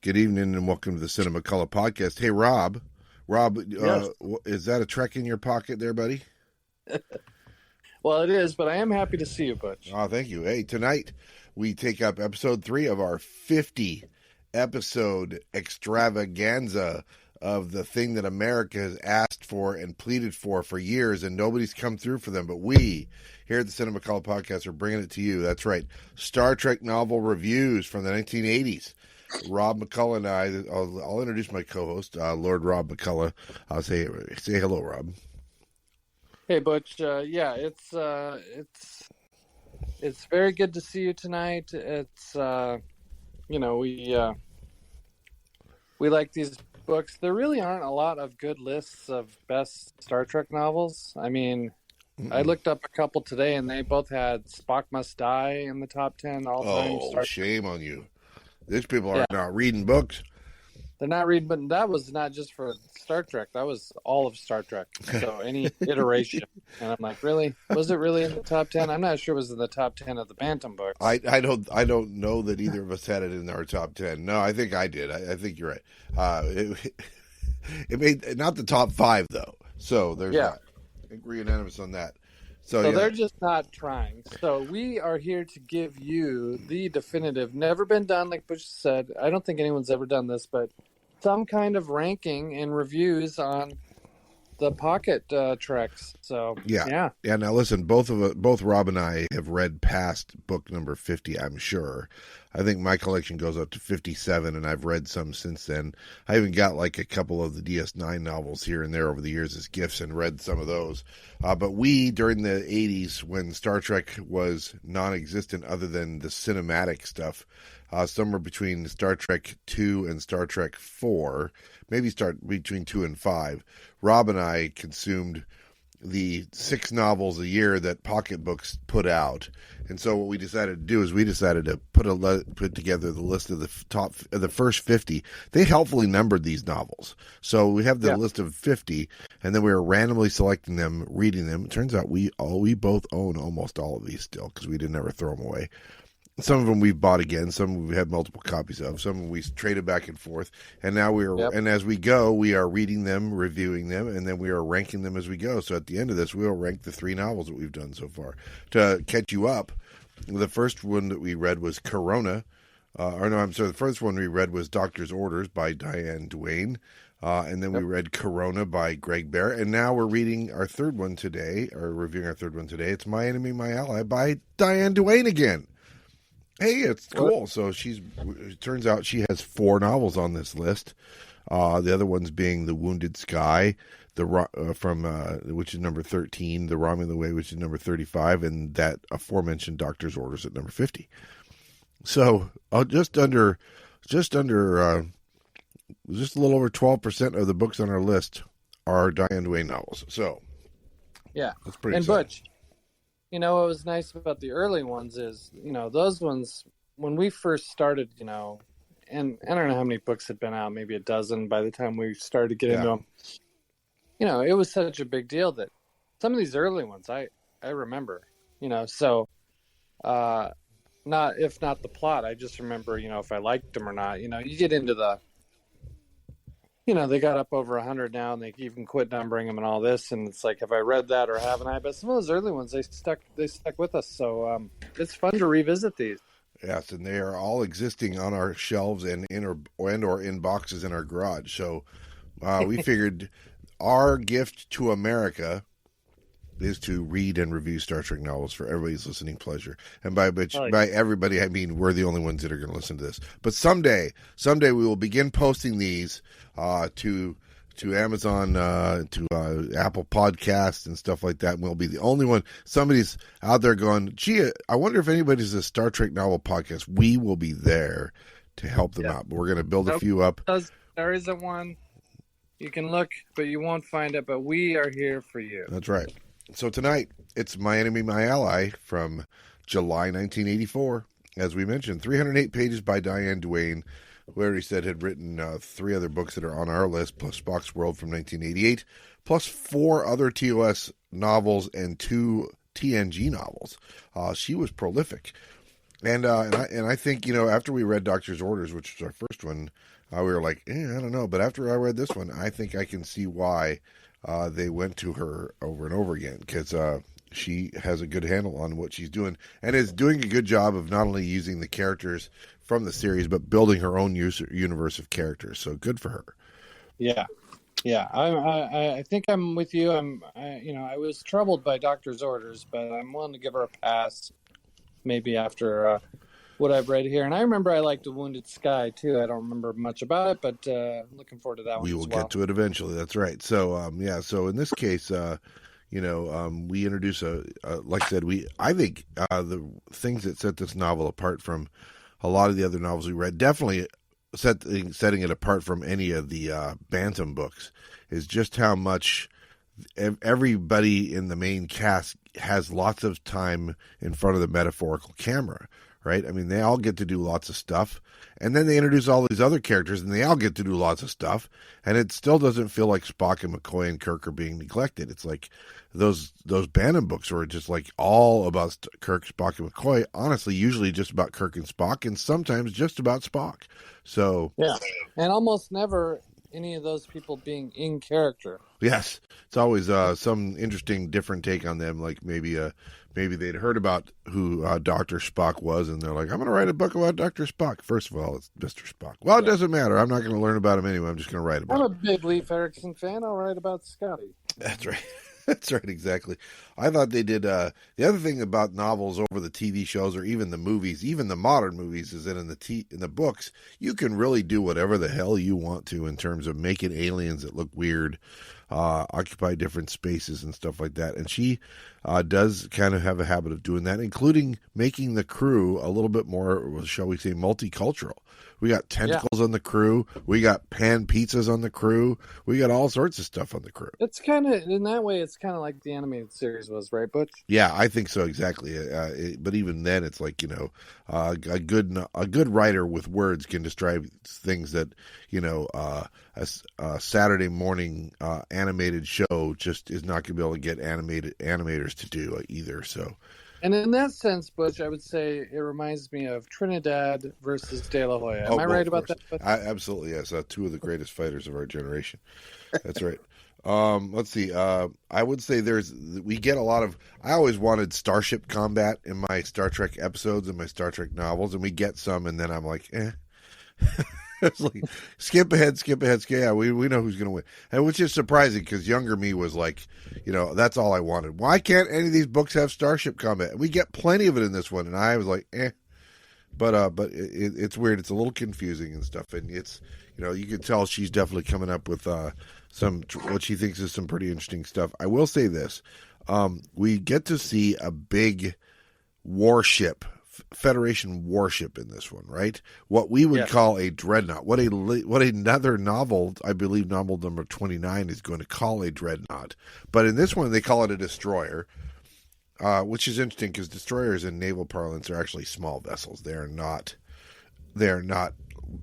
Good evening and welcome to the Cinema Color Podcast. Hey, Rob. Rob, Yes. Is that a Trek in your pocket there, buddy? Well, it is, but I am happy to see you, Butch. Oh, thank you. Hey, tonight we take up episode 3 of our 50-episode extravaganza of the thing that America has asked for and pleaded for years, and nobody's come through for them. But we, here at the Cinema Color Podcast, are bringing it to you. That's right. Star Trek novel reviews from the 1980s. Rob McCullough and I, I'll introduce my co-host, Lord Rob McCullough. I'll say hello, Rob. Hey, Butch. It's very good to see you tonight. It's we like these books. There really aren't a lot of good lists of best Star Trek novels. I mean, I looked up a couple today, and they both had Spock Must Die in the top 10 all-time. Oh, shame on you. These people are not reading books. They're not reading, but that was not just for Star Trek. That was all of Star Trek. So any iteration. And I'm like, really? Was it really in the top 10? I'm not sure it was in the top 10 of the Bantam books. I don't know that either of us had it in our top 10. No, I think I did. I think you're right. It made not the top 5 though. So there's that. I think we're unanimous on that. So they're just not trying. So we are here to give you the definitive, never been done, like Butch said. I don't think anyone's ever done this, but some kind of ranking and reviews on the pocket treks. So yeah. Now listen, both Rob and I have read past book number 50. I'm sure. I think my collection goes up to 57, and I've read some since then. I even got like a couple of the DS9 novels here and there over the years as gifts, and read some of those. But we, during the 80s, when Star Trek was non-existent other than the cinematic stuff, somewhere between Star Trek 2 and Star Trek 4, maybe start between 2 and 5, Rob and I consumed the 6 novels a year that Pocket Books put out. And so what we decided to do is we decided to put together the list of the first 50. They helpfully numbered these novels. So we have the list of 50, and then we were randomly selecting them, reading them. It turns out we both own almost all of these still, because we didn't ever throw them away. Some of them we've bought again. Some we have multiple copies of. Some we traded back and forth. And now and as we go, we are reading them, reviewing them, and then we are ranking them as we go. So at the end of this, we'll rank the 3 novels that we've done so far. To catch you up, the first one that we read was Corona. The first one we read was Doctor's Orders by Diane Duane. And then we read Corona by Greg Bear. And now we're reading our third one today, or reviewing our third one today. It's My Enemy, My Ally by Diane Duane again. Hey, it's cool. So it turns out she has 4 novels on this list. The other ones being The Wounded Sky, which is number 13, The Romulan Way, which is number 35, and that aforementioned Doctor's Orders at number 50. So just a little over 12% of the books on our list are Diane Duane novels. So yeah, that's pretty exciting. Butch, what was nice about the early ones is, those ones, when we first started, and I don't know how many books had been out, maybe a dozen by the time we started to get into them. It was such a big deal that some of these early ones I remember, so not the plot. I just remember, if I liked them or not. You get into the, they got up over 100 now, and they even quit numbering them and all this. And it's like, have I read that or haven't I? But some of those early ones, they stuck with us. So it's fun to revisit these. Yes, and they are all existing on our shelves and or in boxes in our garage. So we figured our gift to America is to read and review Star Trek novels for everybody's listening pleasure. And by everybody, I mean we're the only ones that are going to listen to this. But someday we will begin posting these to Amazon, to Apple Podcasts and stuff like that. And we'll be the only one. Somebody's out there going, gee, I wonder if anybody's a Star Trek novel podcast. We will be there to help them out. But we're going to build a few up. There isn't one. You can look, but you won't find it. But we are here for you. That's right. So tonight, it's My Enemy, My Ally from July 1984. As we mentioned, 308 pages by Diane Duane, who already said had written 3 other books that are on our list, plus Spock's World from 1988, plus 4 other TOS novels and 2 TNG novels. She was prolific. And I think, after we read Doctor's Orders, which was our first one, we were like, I don't know. But after I read this one, I think I can see why they went to her over and over again, because she has a good handle on what she's doing and is doing a good job of not only using the characters from the series, but building her own universe of characters. So good for her. Yeah. Yeah, I think I'm with you. I was troubled by Doctor's Orders, but I'm willing to give her a pass, maybe after what I've read here. And I remember I liked The Wounded Sky too. I don't remember much about it, but looking forward to that one. We will get to it eventually. That's right. So so in this case, we introduce like I said, I think the things that set this novel apart from a lot of the other novels we read, definitely setting it apart from any of the Bantam books, is just how much everybody in the main cast has lots of time in front of the metaphorical camera, right? I mean, they all get to do lots of stuff, and then they introduce all these other characters, and they all get to do lots of stuff, and it still doesn't feel like Spock and McCoy and Kirk are being neglected. It's like those Bantam books were just like all about Kirk, Spock, and McCoy. Honestly, usually just about Kirk and Spock, and sometimes just about Spock. So yeah, and almost never any of those people being in character. Yes, it's always some interesting, different take on them. Like maybe they'd heard about who Dr. Spock was, and they're like, I'm going to write a book about Dr. Spock. First of all, it's Mr. Spock. Well, it doesn't matter. I'm not going to learn about him anyway. I'm just going to write about him. I'm a big Leif Erikson fan. I'll write about Scotty. That's right. That's right, exactly. I thought they did. The other thing about novels over the TV shows, or even the movies, even the modern movies, is that in the books, you can really do whatever the hell you want to in terms of making aliens that look weird, occupy different spaces and stuff like that. And she does kind of have a habit of doing that, including making the crew a little bit more, shall we say, multicultural. We got tentacles on the crew. We got pan pizzas on the crew. We got all sorts of stuff on the crew. It's kind of, in that way, it's kind of like the animated series was, right, Butch? Yeah, I think so, exactly. But even then, it's like, a good writer with words can describe things that, a Saturday morning animated show just is not going to be able to get animators to do either. So. And in that sense, Butch, I would say it reminds me of Trinidad versus De La Hoya. Am I right about that? Absolutely, yes. Two of the greatest fighters of our generation. That's right. Let's see. I would say we get a lot of. I always wanted starship combat in my Star Trek episodes and my Star Trek novels, and we get some, and then I'm like, It's like skip ahead. Yeah, we know who's going to win, and which is surprising because younger me was like, that's all I wanted. Why can't any of these books have starship combat? We get plenty of it in this one, and I was like, But it's weird. It's a little confusing and stuff, and it's you can tell she's definitely coming up with some what she thinks is some pretty interesting stuff. I will say this: we get to see a big warship. Federation warship in this one, right? What we would call a dreadnought. What another novel, I believe, novel number 29 is going to call a dreadnought. But in this one, they call it a destroyer, which is interesting because destroyers in naval parlance are actually small vessels. They are not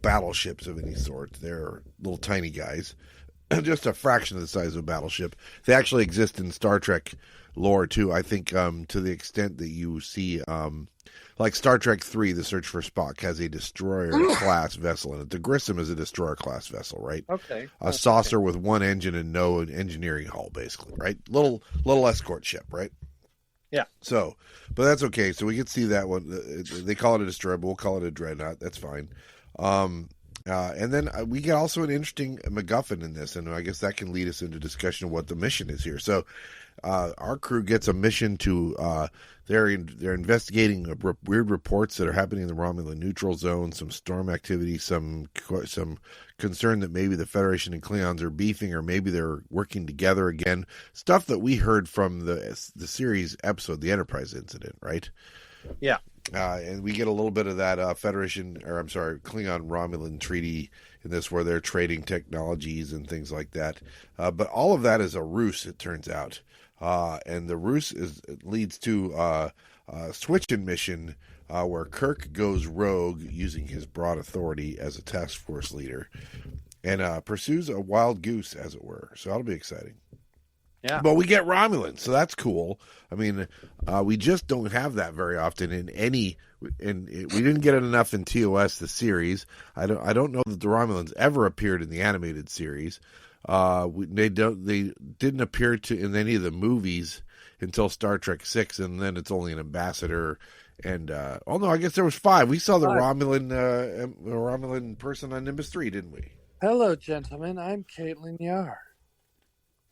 battleships of any sort. They're little tiny guys, just a fraction of the size of a battleship. They actually exist in Star Trek lore too. I think to the extent that you see. Like Star Trek 3, The Search for Spock has a destroyer-class vessel in it. The Grissom is a destroyer-class vessel, right? Okay. A saucer with one engine and no engineering hull, basically, right? Little escort ship, right? Yeah. So, but that's okay. So we can see that one. They call it a destroyer, but we'll call it a dreadnought. That's fine. And then we get also an interesting MacGuffin in this, and I guess that can lead us into discussion of what the mission is here. So our crew gets a mission to they're investigating weird reports that are happening in the Romulan neutral zone, some storm activity, some concern that maybe the Federation and Klingons are beefing, or maybe they're working together again. Stuff that we heard from the series episode, the Enterprise incident, right? Yeah. And we get a little bit of that Klingon Romulan treaty in this, where they're trading technologies and things like that. But all of that is a ruse, it turns out. And the ruse leads to a switch-in mission where Kirk goes rogue using his broad authority as a task force leader and pursues a wild goose, as it were. So that'll be exciting. Yeah. But we get Romulans, so that's cool. I mean, we just don't have that very often in any. And we didn't get it enough in TOS, the series. I don't know that the Romulans ever appeared in the animated series. They didn't appear in any of the movies until Star Trek VI, and then it's only an ambassador. And I guess there was 5. We saw the Romulan person on Nimbus 3, didn't we? Hello, gentlemen. I'm Caitlin Yar.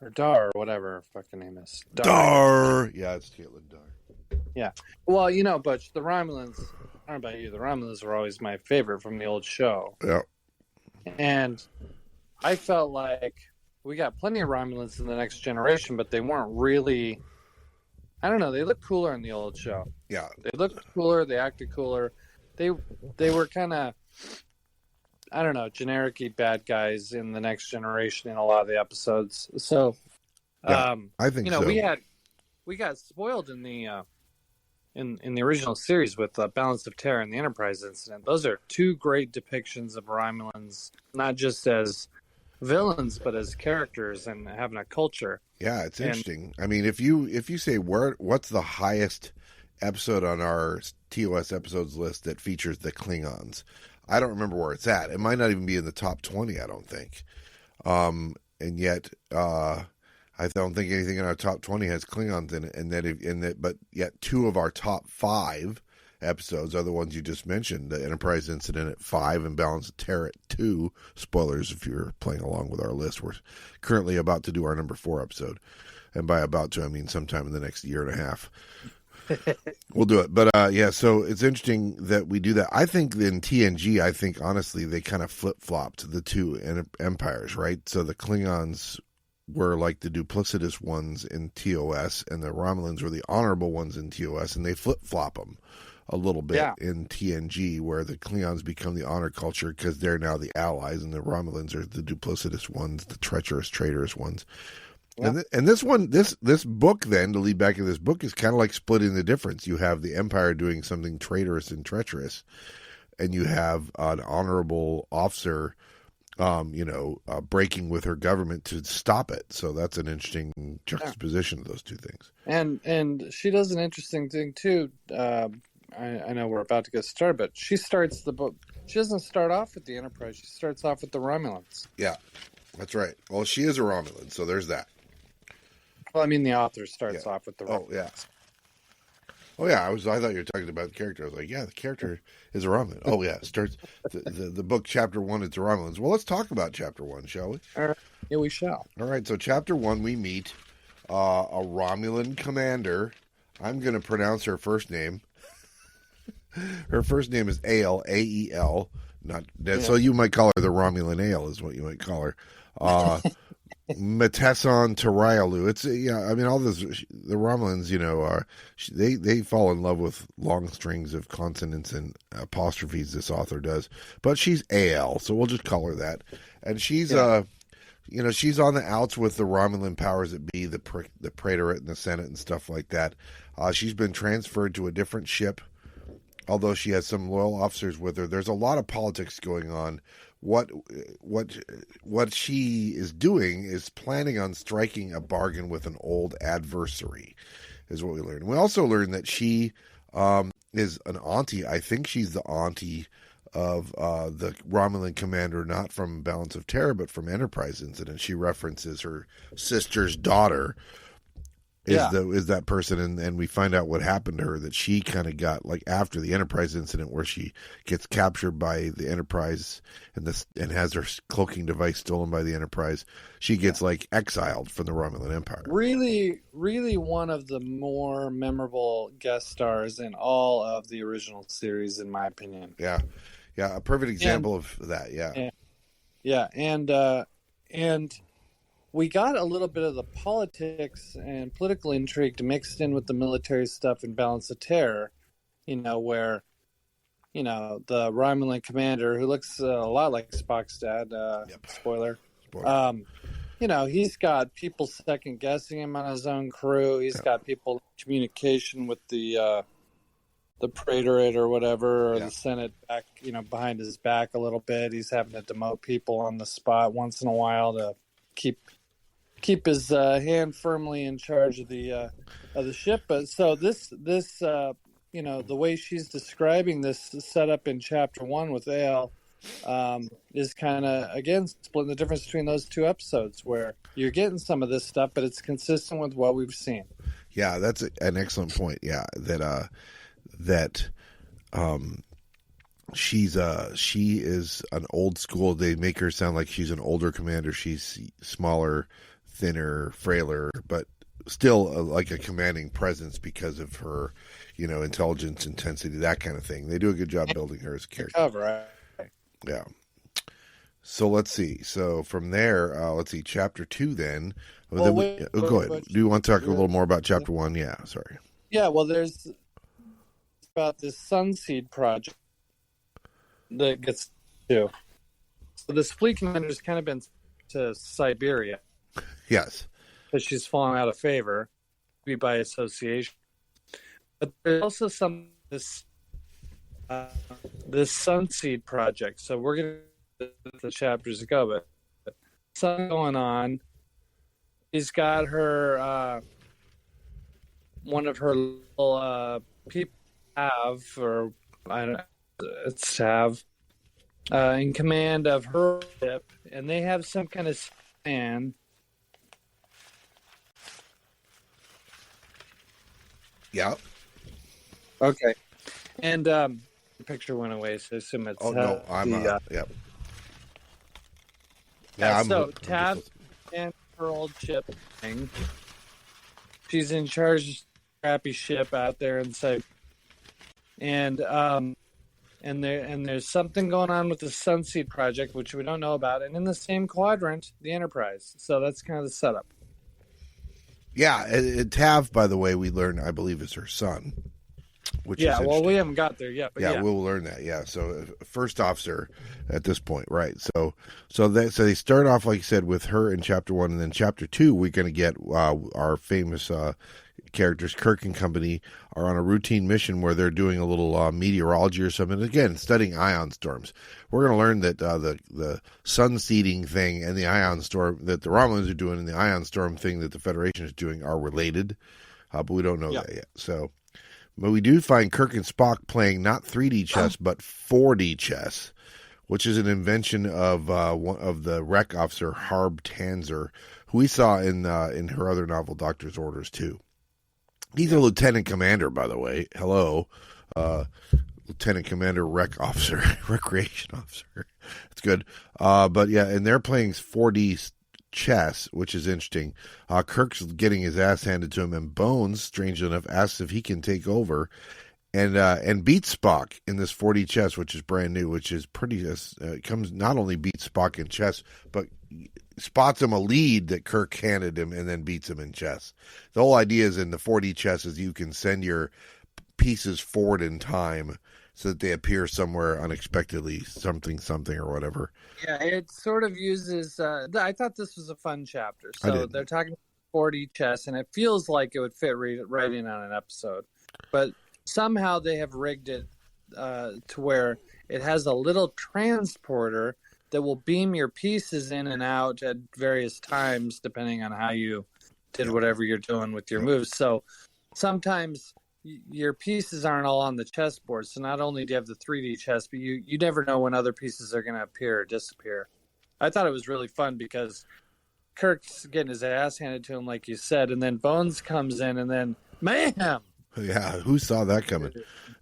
Or Dar, or whatever her fucking name is. Dar. Yeah, it's Caitlin Dar. Yeah. Well, Butch, the Romulans, I don't know about you, the Romulans were always my favorite from the old show. Yeah. And I felt like we got plenty of Romulans in the Next Generation, but they weren't really, I don't know, they looked cooler in the old show. Yeah. They looked cooler, they acted cooler. They were kind of, I don't know, generic-y bad guys in the Next Generation in a lot of the episodes. So, I think so. we got spoiled in the original series with Balance of Terror and the Enterprise incident. Those are 2 great depictions of Romulans, not just as villains, but as characters and having a culture. Yeah, it's interesting. I mean, if you say what's the highest episode on our TOS episodes list that features the Klingons, I don't remember where it's at. It might not even be in the top 20, I don't think. And yet, I don't think anything in our top 20 has Klingons in it. But yet 2 of our top 5 episodes are the ones you just mentioned. The Enterprise incident at 5 and Balance of Terror at 2. Spoilers if you're playing along with our list. We're currently about to do our number 4 episode. And by about to, I mean sometime in the next year and a half. We'll do it. But so it's interesting that we do that. I think in TNG, honestly they kind of flip-flopped the 2 empires, right? So the Klingons were like the duplicitous ones in TOS, and the Romulans were the honorable ones in TOS, and they flip-flop them a little bit in TNG, where the Klingons become the honor culture because they're now the allies, and the Romulans are the duplicitous ones, the treacherous, traitorous ones. Yeah. And this book, then, to lead back to this book, is kind of like splitting the difference. You have the Empire doing something traitorous and treacherous, and you have an honorable officer, breaking with her government to stop it. So that's an interesting juxtaposition of those 2 things. And she does an interesting thing, too. I know we're about to get started, but she starts the book. She doesn't start off with the Enterprise. She starts off with the Romulans. Yeah, that's right. Well, she is a Romulan, so there's that. Well, I mean, the author starts off with the Romulans. Oh, yeah. I thought you were talking about the character. I was like, yeah, the character is a Romulan. Oh, yeah. Starts the book, chapter 1, it's the Romulans. Well, let's talk about chapter 1, shall we? All right. Yeah, we shall. All right. So chapter 1, we meet a Romulan commander. I'm going to pronounce her first name. Her first name is Ael, A-E-L. So you might call her the Romulan Ale, is what you might call her. Metesson Tarayalu. It's all this. The Romulans, they fall in love with long strings of consonants and apostrophes. This author does, but she's Al, so we'll just call her that. And she's she's on the outs with the Romulan powers that be, the Praetorate and the Senate and stuff like that. She's been transferred to a different ship, although she has some loyal officers with her. There's a lot of politics going on. What she is doing is planning on striking a bargain with an old adversary, is what we learned. We also learned that she is an auntie. I think she's the auntie of the Romulan commander, not from Balance of Terror, but from Enterprise Incident. She references her sister's daughter is that person, and we find out what happened to her, that she kind of got, like, after the Enterprise incident where she gets captured by the Enterprise and has her cloaking device stolen by the Enterprise, she gets like exiled from the Romulan Empire. Really, really one of the more memorable guest stars in all of the original series, in my opinion. Yeah, a perfect example of that. And we got a little bit of the politics and political intrigue mixed in with the military stuff in Balance of Terror, where, the Romulan commander, who looks a lot like Spock's dad, spoiler. He's got people second-guessing him on his own crew. He's got people in communication with the Praetorate or whatever, or the Senate back, behind his back a little bit. He's having to demote people on the spot once in a while to keep keep his hand firmly in charge of the ship. But so this you know, the way she's describing this setup in chapter 1 with Ale is kind of, again, splitting the difference between those two episodes, where you're getting some of this stuff, but it's consistent with what we've seen. Yeah, that's an excellent point. Yeah, she is an old school. They make her sound like she's an older commander. She's smaller, thinner, frailer, but still like a commanding presence because of her, you know, intelligence, intensity, that kind of thing. They do a good job building her as a character. Cover, right? Yeah. So let's see. So from there, let's see. Chapter 2 then. Well, then wait, go ahead. Do you want to talk a little more about chapter 1? Yeah, sorry. Yeah, well, there's about this Sunseed project that gets to. So this fleet commander's kind of been to Siberia. Yes. Because she's fallen out of favor, be by association. But there's also this Sunseed project. So we're going to the chapters ago, but something going on. She's got her one of her little people or I don't know, it's have in command of her ship, and they have some kind of span. Yeah. Okay. And the picture went away, so I assume it's. Oh no, I'm yep. Yeah, so Tav and her old ship thing. She's in charge of a crappy ship out there inside. And there's something going on with the Sunseed project, which we don't know about, and in the same quadrant, the Enterprise. So that's kind of the setup. Yeah, Tav, by the way, we learned, I believe, is her son. Which is well, we haven't got there yet. But yeah, we'll learn that. Yeah, so first officer at this point, right? So they start off, like you said, with her in chapter 1, and then chapter 2, we're going to get our famous characters, Kirk and company, are on a routine mission where they're doing a little meteorology or something. Again, studying ion storms. We're going to learn that the sun seeding thing and the ion storm that the Romulans are doing and the ion storm thing that the Federation is doing are related, but we don't know that yet. So, but we do find Kirk and Spock playing not 3D chess but 4D chess, which is an invention of one of the wreck officer Harb Tanzer, who we saw in her other novel, Doctor's Orders, too. He's a lieutenant commander, by the way. Hello. Lieutenant commander, wreck officer, recreation officer. It's good. But yeah, and they're playing 4D chess, which is interesting. Kirk's getting his ass handed to him, and Bones, strangely enough, asks if he can take over and beats Spock in this 4D chess, which is brand new, which is pretty, comes not only beats Spock in chess, but spots him a lead that Kirk handed him and then beats him in chess. The whole idea is in the 4D chess is you can send your pieces forward in time so that they appear somewhere unexpectedly, something or whatever. Yeah, it sort of uses, I thought this was a fun chapter. So they're talking 4D chess, and it feels like it would fit right in on an episode. But somehow they have rigged it to where it has a little transporter that will beam your pieces in and out at various times, depending on how you did whatever you're doing with your moves. So sometimes your pieces aren't all on the chessboard. So not only do you have the 3D chess, but you never know when other pieces are going to appear or disappear. I thought it was really fun because Kirk's getting his ass handed to him, like you said, and then Bones comes in, and then mayhem. Yeah, who saw that coming?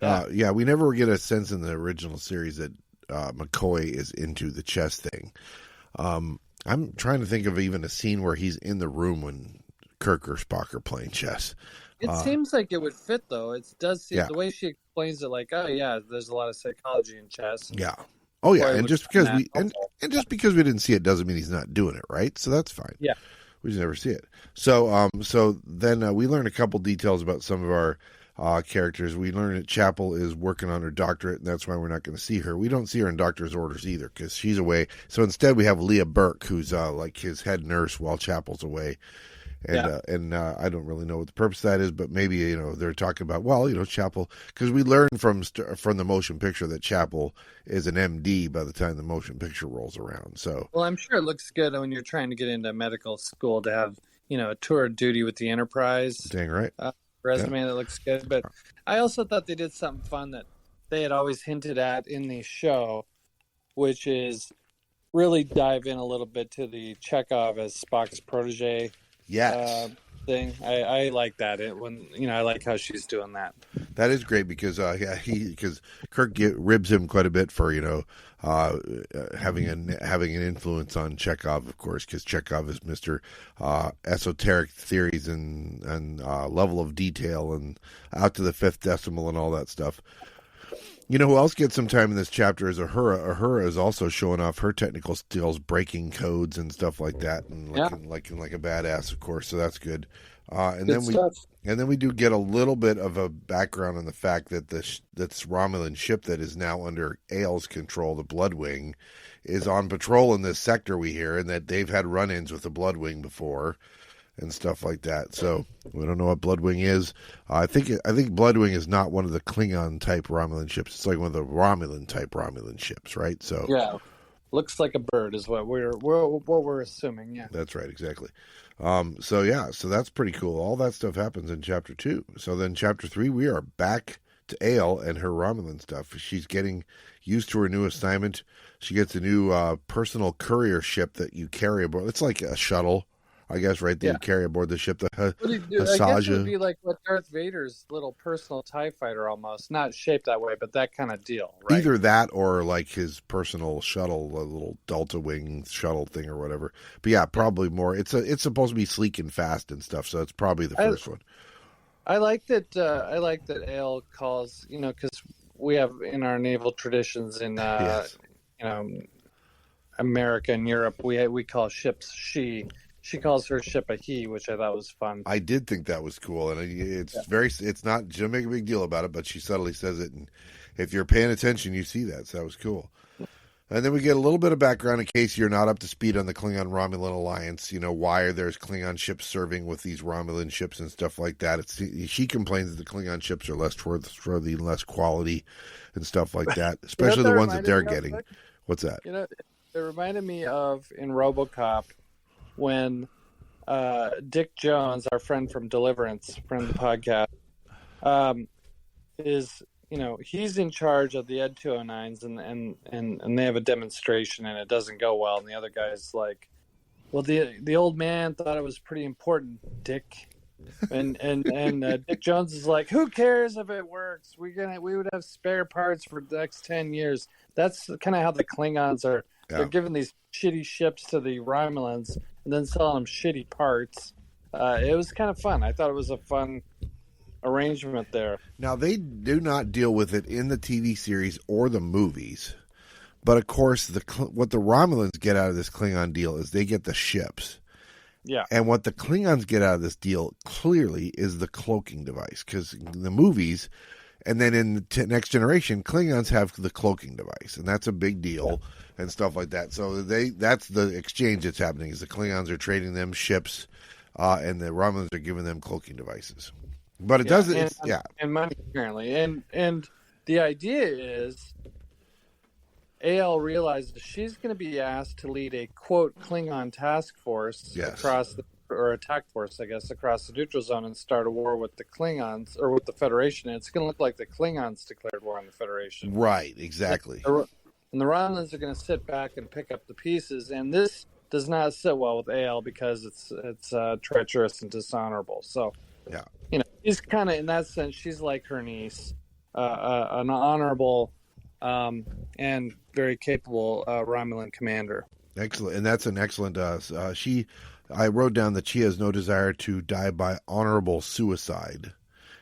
Yeah, we never get a sense in the original series that McCoy is into the chess thing. I'm trying to think of even a scene where he's in the room when Kirk or Spock are playing chess. It seems like it would fit, though. It does seem the way she explains it, like, oh yeah, there's a lot of psychology in chess. Yeah. Oh yeah, and just because just because we didn't see it doesn't mean he's not doing it, right? So that's fine. Yeah. We just never see it. So then we learn a couple details about some of our characters. We learn that Chapel is working on her doctorate, and that's why we're not going to see her. We don't see her in Doctor's Orders either because she's away. So instead we have Leah Burke, who's like his head nurse while Chapel's away. And I don't really know what the purpose of that is, but maybe they're talking about Chapel, because we learned from the motion picture that Chapel is an MD by the time the motion picture rolls around. So I'm sure it looks good when you're trying to get into medical school to have a tour of duty with the Enterprise. Dang right. Resume that looks good. But I also thought they did something fun that they had always hinted at in the show, which is really dive in a little bit to the Chekhov as Spock's protege. Yes. Thing. I like that. I like how she's doing that. That is great because because Kirk ribs him quite a bit for having an influence on Chekhov, of course, because Chekhov is Mr. Esoteric theories and level of detail and out to the fifth decimal and all that stuff. You know who else gets some time in this chapter is Uhura. Uhura is also showing off her technical skills, breaking codes and stuff like that, and looking like a badass, of course. So that's good. And then we do get a little bit of a background on the fact that this Romulan ship that is now under Ael's control, the Bloodwing, is on patrol in this sector. We hear, and that they've had run-ins with the Bloodwing before. And stuff like that. So we don't know what Bloodwing is. I think Bloodwing is not one of the Klingon type Romulan ships. It's like one of the Romulan type Romulan ships, right? So looks like a bird is what we're assuming. Yeah, that's right, exactly. So that's pretty cool. All that stuff happens in chapter 2. So then chapter 3, we are back to Ael and her Romulan stuff. She's getting used to her new assignment. She gets a new personal courier ship that you carry aboard. It's like a shuttle, I guess, right? That you carry aboard the ship. The I guess it would be like what Darth Vader's little personal TIE fighter almost. Not shaped that way, but that kind of deal, right? Either that or like his personal shuttle, a little Delta Wing shuttle thing or whatever. But yeah, probably more. It's supposed to be sleek and fast and stuff, so it's probably the first one. I like that Ael calls, because we have in our naval traditions in America and Europe, we call ships she. She calls her ship a he, which I thought was fun. I did think that was cool, and it's not, she don't make a big deal about it, but she subtly says it, and if you're paying attention, you see that, so that was cool. And then we get a little bit of background in case you're not up to speed on the Klingon-Romulan alliance, why there's Klingon ships serving with these Romulan ships and stuff like that. She complains that the Klingon ships are less trustworthy and less quality and stuff like that, especially the ones that they're getting. What's that? It reminded me of, in RoboCop, when Dick Jones, our friend from Deliverance, friend of the podcast, is he's in charge of the Ed 209s, and they have a demonstration and it doesn't go well, and the other guy's like, well, the old man thought it was pretty important, Dick, and Dick Jones is like, who cares if it works? We would have spare parts for the next 10 years. That's kind of how the Klingons are. They're giving these shitty ships to the Romulans and then selling them shitty parts. It was kind of fun. I thought it was a fun arrangement there. Now, they do not deal with it in the TV series or the movies. But, of course, what the Romulans get out of this Klingon deal is they get the ships. Yeah. And what the Klingons get out of this deal, clearly, is the cloaking device. Because in the movies, and then in the Next Generation, Klingons have the cloaking device. And that's a big deal. Yeah. And stuff like that. So that's the exchange that's happening, is the Klingons are trading them ships, and the Romulans are giving them cloaking devices. But it doesn't, and money, apparently. And the idea is Ael realizes she's going to be asked to lead a, quote, Klingon task force or attack force, I guess, across the neutral zone and start a war with the Klingons, or with the Federation. And it's going to look like the Klingons declared war on the Federation. Right, exactly. And the Romulans are going to sit back and pick up the pieces, and this does not sit well with Ael because it's treacherous and dishonorable. So, she's kind of, in that sense, she's like her niece, an honorable and very capable Romulan commander. Excellent, and that's an excellent. I wrote down that she has no desire to die by honorable suicide.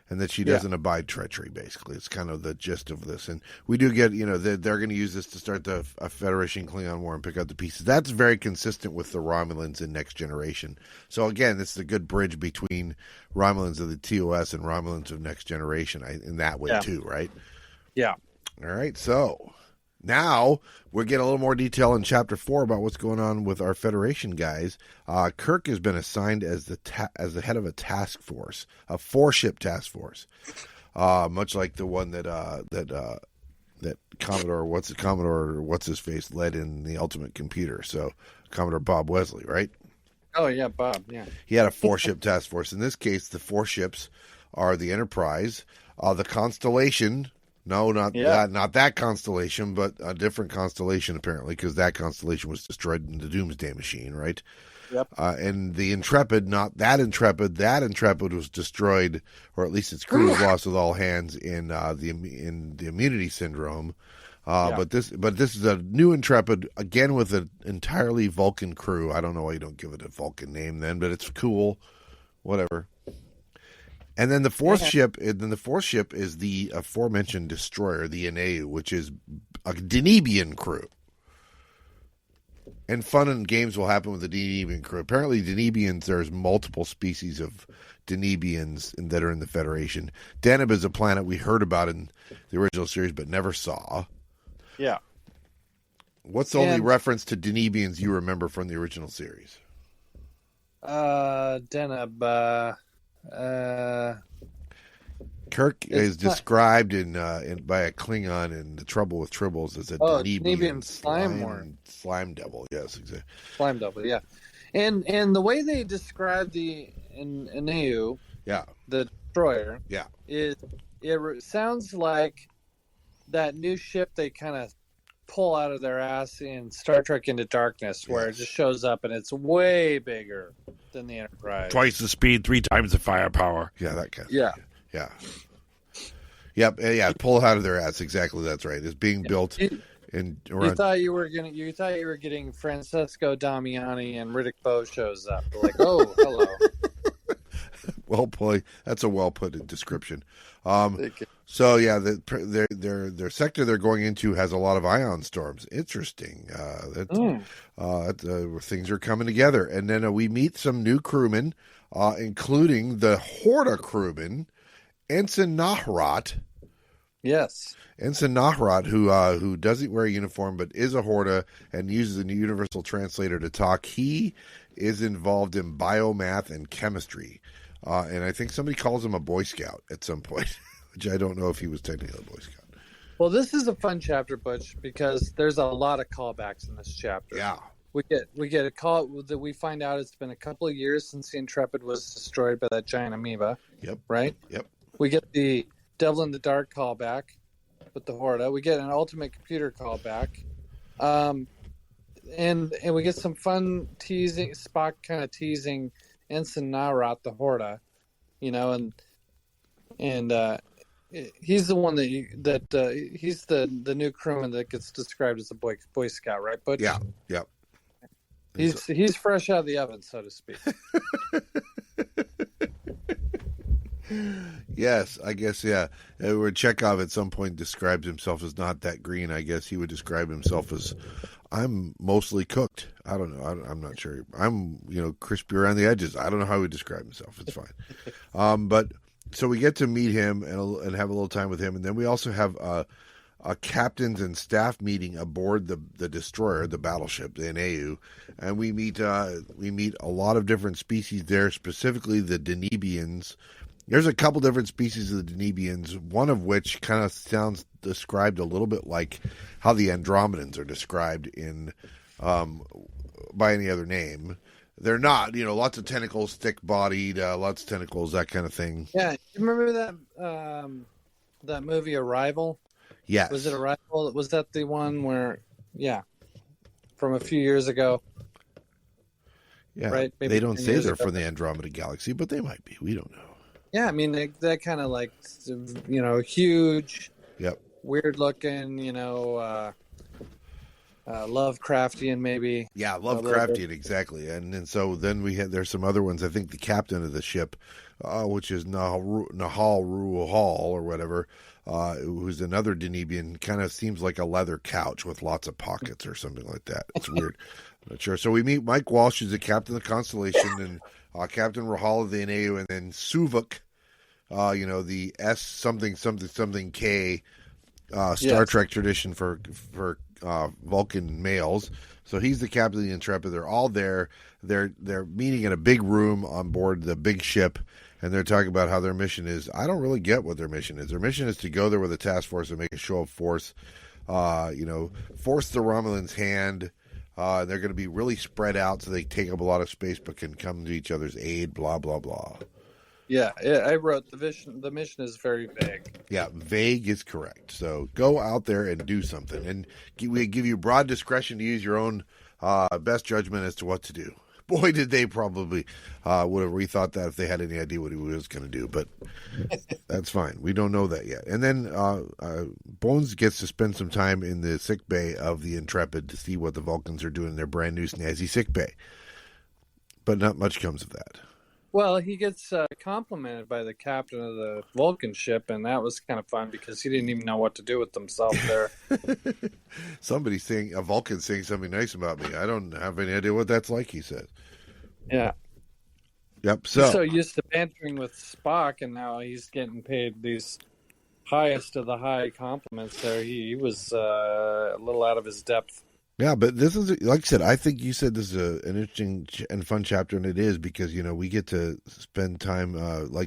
And that she doesn't abide treachery, basically. It's kind of the gist of this. And we do get, they're going to use this to start the Federation-Klingon War and pick up the pieces. That's very consistent with the Romulans in Next Generation. So, again, this is a good bridge between Romulans of the TOS and Romulans of Next Generation in that way, too, right? Yeah. All right, so Now we're getting a little more detail in Chapter 4 about what's going on with our Federation guys. Kirk has been assigned as the head of a task force, a 4-ship task force, much like the one that Commodore what's his face led in the Ultimate Computer. So Commodore Bob Wesley, right? Oh yeah, Bob. Yeah, he had a 4-ship task force. In this case, the 4 ships are the Enterprise, the Constellation. No, not that constellation, but a different constellation apparently, because that constellation was destroyed in the Doomsday Machine, right? Yep. And the Intrepid, not that Intrepid. That Intrepid was destroyed, or at least its crew was lost with all hands in the Immunity Syndrome. But this is a new Intrepid, again with an entirely Vulcan crew. I don't know why you don't give it a Vulcan name then, but it's cool. Whatever. And then the fourth ship is the aforementioned destroyer, the Ineu, which is a Denebian crew. And fun and games will happen with the Denebian crew. Apparently, Denebians, there's multiple species of Denebians that are in the Federation. Deneb is a planet we heard about in the original series but never saw. Yeah. What's the only reference to Denebians you remember from the original series? Deneb. Kirk is described by a Klingon in The Trouble with Tribbles as a Denebian slime devil. Yes, exactly. Slime devil, yeah. And the way they describe the Ineu, the destroyer, is it sounds like that new ship they kind of pull out of their ass in Star Trek Into Darkness, where it just shows up and it's way bigger than the Enterprise. Twice the speed, 3 times the firepower. Yeah, that kind of thing. Yeah. Yep. Yeah. Pull it out of their ass. Exactly. That's right. It's being built in. You thought you were getting Francesco Damiani and Riddick Bowe shows up. Like, oh, hello. Well played. That's a well put description. So yeah, their sector they're going into has a lot of ion storms. Interesting. Things are coming together, and then we meet some new crewmen, including the Horta crewman, Ensign Nahrat. Yes, Ensign Nahrat, who doesn't wear a uniform but is a Horta and uses a universal translator to talk. He is involved in biomath and chemistry, and I think somebody calls him a Boy Scout at some point. Which I don't know if he was technically a Boy Scout. Well, this is a fun chapter, Butch, because there's a lot of callbacks in this chapter. Yeah. We get a call that we find out it's been a couple of years since the Intrepid was destroyed by that giant amoeba. Yep. Right? Yep. We get the Devil in the Dark callback with the Horta. We get an Ultimate Computer callback. And we get some fun teasing, Spock kind of teasing Ensign Nahrat, the Horta, and he's the one he's the new crewman that gets described as a Boy Scout, right, Butch? Yeah, yep. He's fresh out of the oven, so to speak. Yes, I guess, yeah. Where Chekhov at some point describes himself as not that green, I guess he would describe himself as, I'm mostly cooked. I don't know. I'm not sure. I'm, crispy around the edges. I don't know how he would describe himself. It's fine. But so we get to meet him and have a little time with him. And then we also have a captains and staff meeting aboard the destroyer, the battleship, the Ineu. And we meet a lot of different species there, specifically the Denebians. There's a couple different species of the Denebians, one of which kind of sounds described a little bit like how the Andromedans are described in by any other name. They're not, lots of tentacles, thick-bodied, lots of tentacles, that kind of thing. Yeah, you remember that movie Arrival? Yes. Was it Arrival? Was that the one where, from a few years ago? Yeah, right? Maybe they don't say they're from the Andromeda Galaxy, but they might be. We don't know. Yeah, I mean, they're kind of like, huge, weird looking, Lovecraftian maybe. Yeah, Lovecraftian, exactly. And so then there's some other ones. I think the captain of the ship, which is Nahal Ruhal or whatever, who's another Denebian, kind of seems like a leather couch with lots of pockets or something like that. It's weird. I'm not sure. So we meet Mike Walsh, who's the captain of the Constellation, and Captain Rahal of the Ineu, and then Suvok, the S something K, Star Trek tradition for Vulcan males. So he's the captain of the Intrepid. They're all there. They're meeting in a big room on board the big ship, and they're talking about how their mission is. I don't really get what their mission is. Their mission is to go there with a task force and make a show of force. Force the Romulans' hand. They're going to be really spread out so they take up a lot of space but can come to each other's aid, blah, blah, blah. Yeah, I wrote the mission is very vague. Yeah, vague is correct. So go out there and do something. And we give you broad discretion to use your own best judgment as to what to do. Boy, did they probably would have rethought that if they had any idea what he was going to do. But that's fine. We don't know that yet. And then Bones gets to spend some time in the sick bay of the Intrepid to see what the Vulcans are doing in their brand new snazzy sick bay. But not much comes of that. Well, he gets complimented by the captain of the Vulcan ship, and that was kind of fun because he didn't even know what to do with himself there. A Vulcan saying something nice about me. I don't have any idea what that's like, he says. Yeah. Yep. He's so used to bantering with Spock, and now he's getting paid these highest of the high compliments there. He was a little out of his depth. Yeah, but this is, like I said, I think you said this is an interesting and fun chapter, and it is because, we get to spend time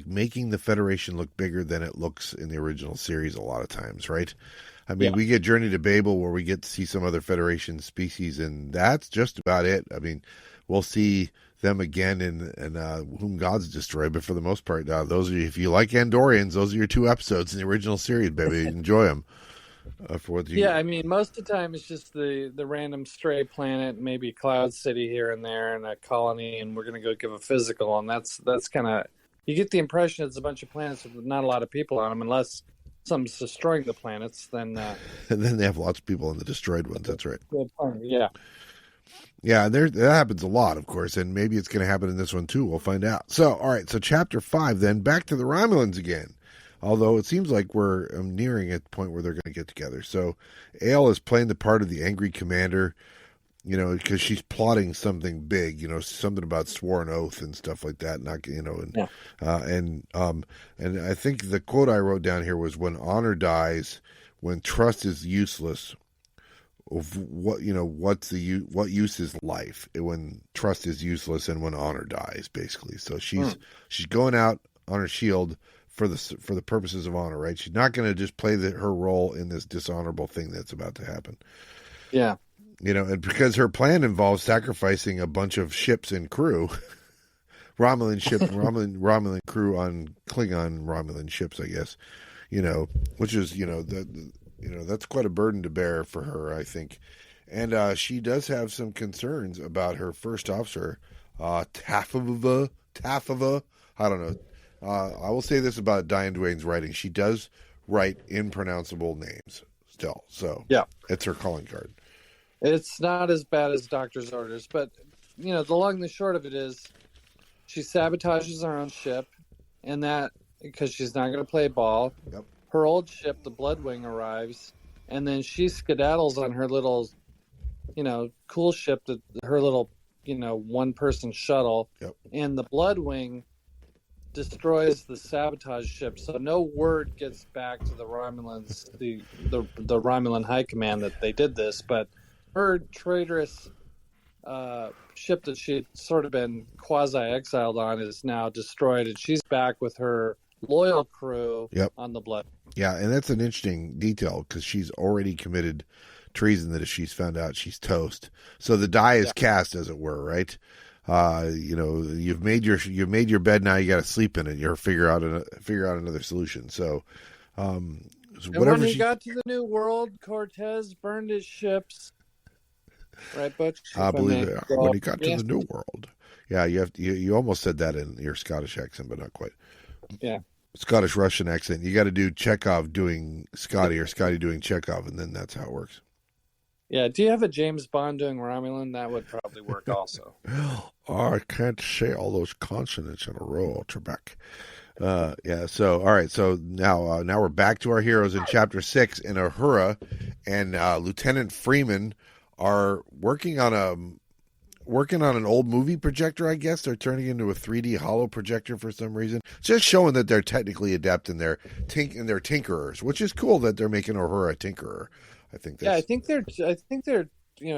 making the Federation look bigger than it looks in the original series a lot of times, right? I mean, we get Journey to Babel where we get to see some other Federation species, and that's just about it. I mean, we'll see them again in Whom Gods Destroy, but for the most part, those are, if you like Andorians, those are your 2 episodes in the original series, baby. Enjoy them. I mean, most of the time it's just the random stray planet, maybe Cloud City here and there, and a colony, and we're going to go give a physical, and that's kind of, you get the impression it's a bunch of planets with not a lot of people on them, unless something's destroying the planets, then... and then they have lots of people in the destroyed ones, that's right. Yeah. Yeah, that happens a lot, of course, and maybe it's going to happen in this one, too. We'll find out. So, all right, so Chapter 5, then, back to the Romulans again. Although it seems like we're nearing a point where they're going to get together. So Ale is playing the part of the angry commander, because she's plotting something big, something about sworn oath and stuff like that. And I think the quote I wrote down here was, "When honor dies, when trust is useless, what use is life? When trust is useless and when honor dies, basically." So she's going out on her shield for the purposes of honor, right? She's not going to just play her role in this dishonorable thing that's about to happen. Yeah. And because her plan involves sacrificing a bunch of ships and crew, Romulan crew on Klingon Romulan ships, I guess, which is, that's quite a burden to bear for her, I think. And she does have some concerns about her first officer, Tafava. I don't know. I will say this about Diane Duane's writing. She does write impronounceable names still. So it's her calling card. It's not as bad as Doctor's Orders, but, the long and the short of it is she sabotages her own ship, and that, because she's not going to play ball. Yep. Her old ship, the Bloodwing, arrives, and then she skedaddles on her little, cool ship, her little, one-person shuttle, and the Bloodwing destroys the sabotage ship, so no word gets back to the Romulans, the Romulan High Command that they did this, but her traitorous ship that she had sort of been quasi-exiled on is now destroyed, and she's back with her loyal crew on the Blood. Yeah, and that's an interesting detail, because she's already committed treason that if she's found out, she's toast. So the die is cast, as it were, right? You've made your bed. Now you got to sleep in it. You figure out another solution. So, whatever. And when he got to the New World, Cortez burned his ships. Right, Butch? I believe it. When he got to the New World, you almost said that in your Scottish accent, but not quite. Yeah, Scottish Russian accent. You got to do Chekhov doing Scotty or Scotty doing Chekhov, and then that's how it works. Yeah, do you have a James Bond doing Romulan? That would probably work also. I can't say all those consonants in a row, Trebek. So, all right. So now we're back to our heroes in Chapter 6 in Uhura, and Lieutenant Freeman are working on working on an old movie projector, I guess. They're turning into a 3D holo projector for some reason. Just showing that they're technically adept and they're tinkerers, which is cool that they're making Uhura a tinkerer. I think that's... Yeah, I think they're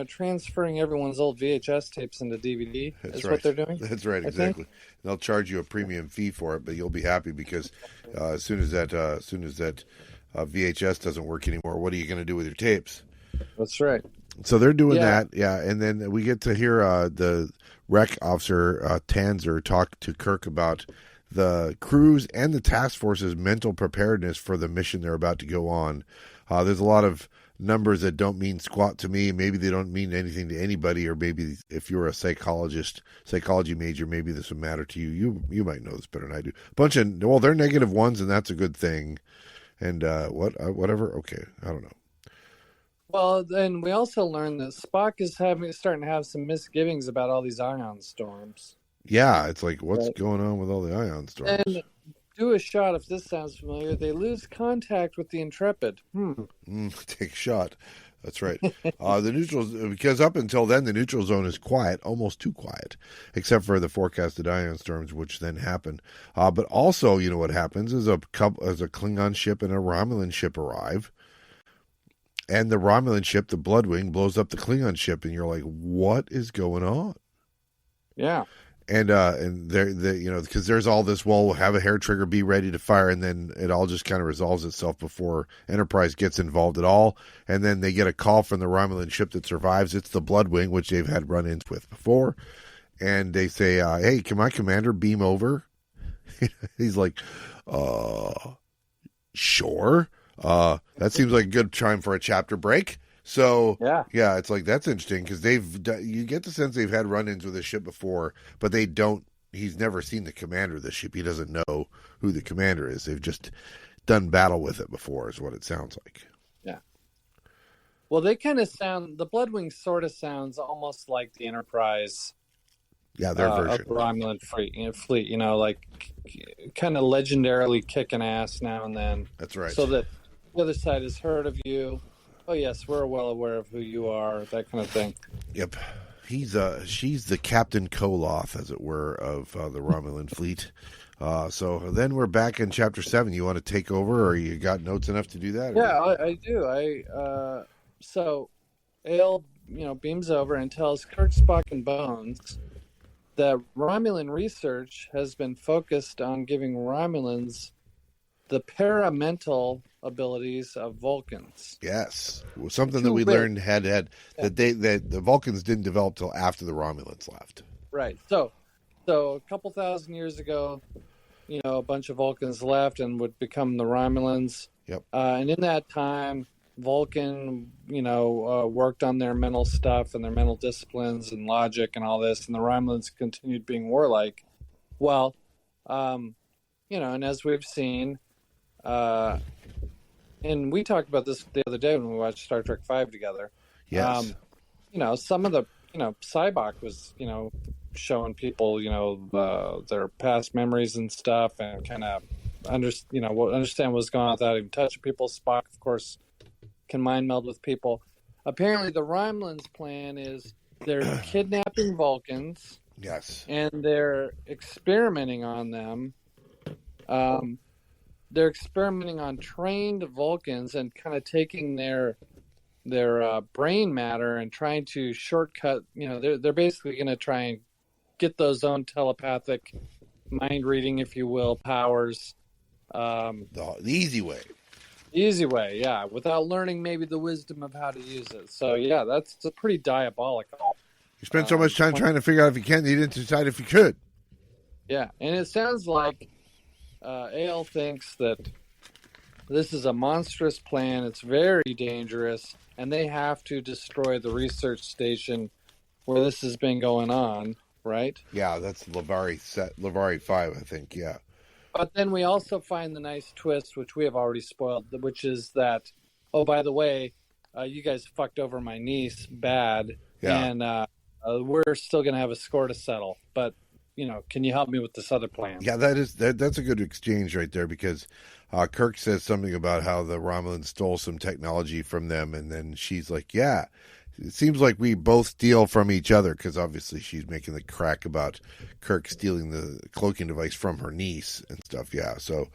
transferring everyone's old VHS tapes into DVD. That's right. What they're doing. That's right, exactly. They'll charge you a premium fee for it, but you'll be happy because as soon as that VHS doesn't work anymore, what are you going to do with your tapes? That's right. So they're doing that, yeah. And then we get to hear the rec officer Tanzer talk to Kirk about the crew's and the task force's mental preparedness for the mission they're about to go on. There's a lot of numbers that don't mean squat to me. Maybe they don't mean anything to anybody, or maybe if you're a psychology major, maybe this would matter to you. You might know this better than I do. They're negative ones, and that's a good thing. And whatever. Okay, I don't know. Well, then we also learned that Spock is starting to have some misgivings about all these ion storms. Yeah, it's like, what's going on with all the ion storms? And do a shot if this sounds familiar. They lose contact with the Intrepid. Take a shot. That's right. The neutral, because up until then, the neutral zone is quiet, almost too quiet, except for the forecasted ion storms, which then happen. But also, you know what happens is a Klingon ship and a Romulan ship arrive. And the Romulan ship, the Bloodwing, blows up the Klingon ship, and you're like, "What is going on?" Yeah, and there, because there's all this. Well, we'll have a hair trigger, be ready to fire, and then it all just kind of resolves itself before Enterprise gets involved at all. And then they get a call from the Romulan ship that survives. It's the Bloodwing, which they've had run-ins with before, and they say, "Hey, can my commander beam over?" He's like, "Sure." That seems like a good time for a chapter break. So yeah, it's like, that's interesting because you get the sense they've had run-ins with this ship before, but he's never seen the commander of the ship. He doesn't know who the commander is. They've just done battle with it before is what it sounds like. Yeah. Well, they kind of the Bloodwing sort of sounds almost like the Enterprise. Yeah, their version. Of the Romulan fleet, like kind of legendarily kicking ass now and then. That's right. So that the other side has heard of you. Oh yes, we're well aware of who you are. That kind of thing. Yep, she's the Captain Koloth, as it were, of the Romulan fleet. So then we're back in Chapter 7. You want to take over, or you got notes enough to do that? Yeah, I do. So Ale, beams over and tells Kirk, Spock, and Bones that Romulan research has been focused on giving Romulans the paramental abilities of Vulcans. Yes, something that we learned that the Vulcans didn't develop till after the Romulans left. Right. So a couple thousand years ago, a bunch of Vulcans left and would become the Romulans. Yep. And in that time, Vulcan, worked on their mental stuff and their mental disciplines and logic and all this, and the Romulans continued being warlike. Well, and as we've seen, and we talked about this the other day when we watched Star Trek V together. Yes. Some of the, Cybok was, showing people, their past memories and stuff, and kind of understand what's going on without even touching people. Spock, of course, can mind meld with people. Apparently, the Romulans' plan is they're kidnapping Vulcans. Yes. And they're experimenting on them. They're experimenting on trained Vulcans and kind of taking their brain matter and trying to shortcut. They're basically going to try and get those own telepathic mind reading, if you will, powers. The easy way. Easy way, yeah, without learning maybe the wisdom of how to use it. So, yeah, that's pretty diabolical. You spent so much time trying to figure out if you can, you didn't decide if you could. Yeah, and it sounds like Ale thinks that this is a monstrous plan. It's very dangerous, and they have to destroy the research station where this has been going on, right? Yeah, that's Lavari 5, I think, yeah. But then we also find the nice twist, which we have already spoiled, which is that, oh, by the way, you guys fucked over my niece bad, and we're still going to have a score to settle. But, can you help me with this other plan? Yeah, that's a good exchange right there, because Kirk says something about how the Romulans stole some technology from them, and then she's like, yeah, it seems like we both steal from each other, because obviously she's making the crack about Kirk stealing the cloaking device from her niece and stuff. Yeah. So,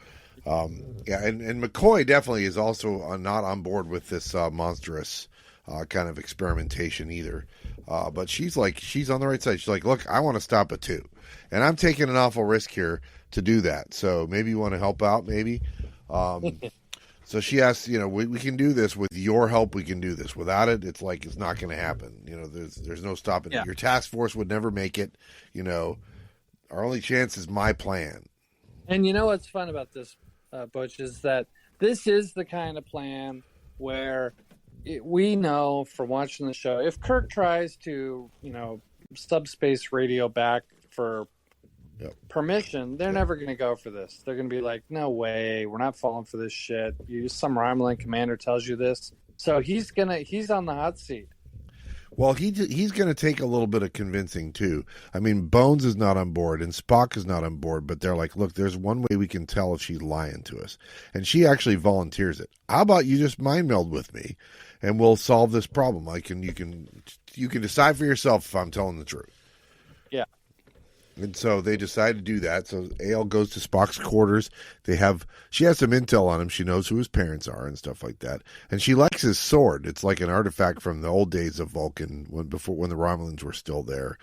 and McCoy definitely is also not on board with this monstrous kind of experimentation either. But she's on the right side. She's like, look, I want to stop it too. And I'm taking an awful risk here to do that. So maybe you want to help out, maybe. So she asks, we can do this with your help. We can do this. Without it, it's like it's not going to happen. There's no stopping it. Your task force would never make it. Our only chance is my plan. And you know what's fun about this, Butch, is that this is the kind of plan where we know from watching the show, if Kirk tries to, subspace radio back for permission, they're never going to go for this. They're going to be like, no way, we're not falling for this shit. Some Romulan commander tells you this. So he's on the hot seat. Well, he's going to take a little bit of convincing too. I mean, Bones is not on board and Spock is not on board, but they're like, look, there's one way we can tell if she's lying to us. And she actually volunteers it. How about you just mind meld with me and we'll solve this problem? You can decide for yourself if I'm telling the truth. Yeah. And so they decide to do that. So Ale goes to Spock's quarters. She has some intel on him. She knows who his parents are and stuff like that. And she likes his sword. It's like an artifact from the old days of Vulcan when the Romulans were still there.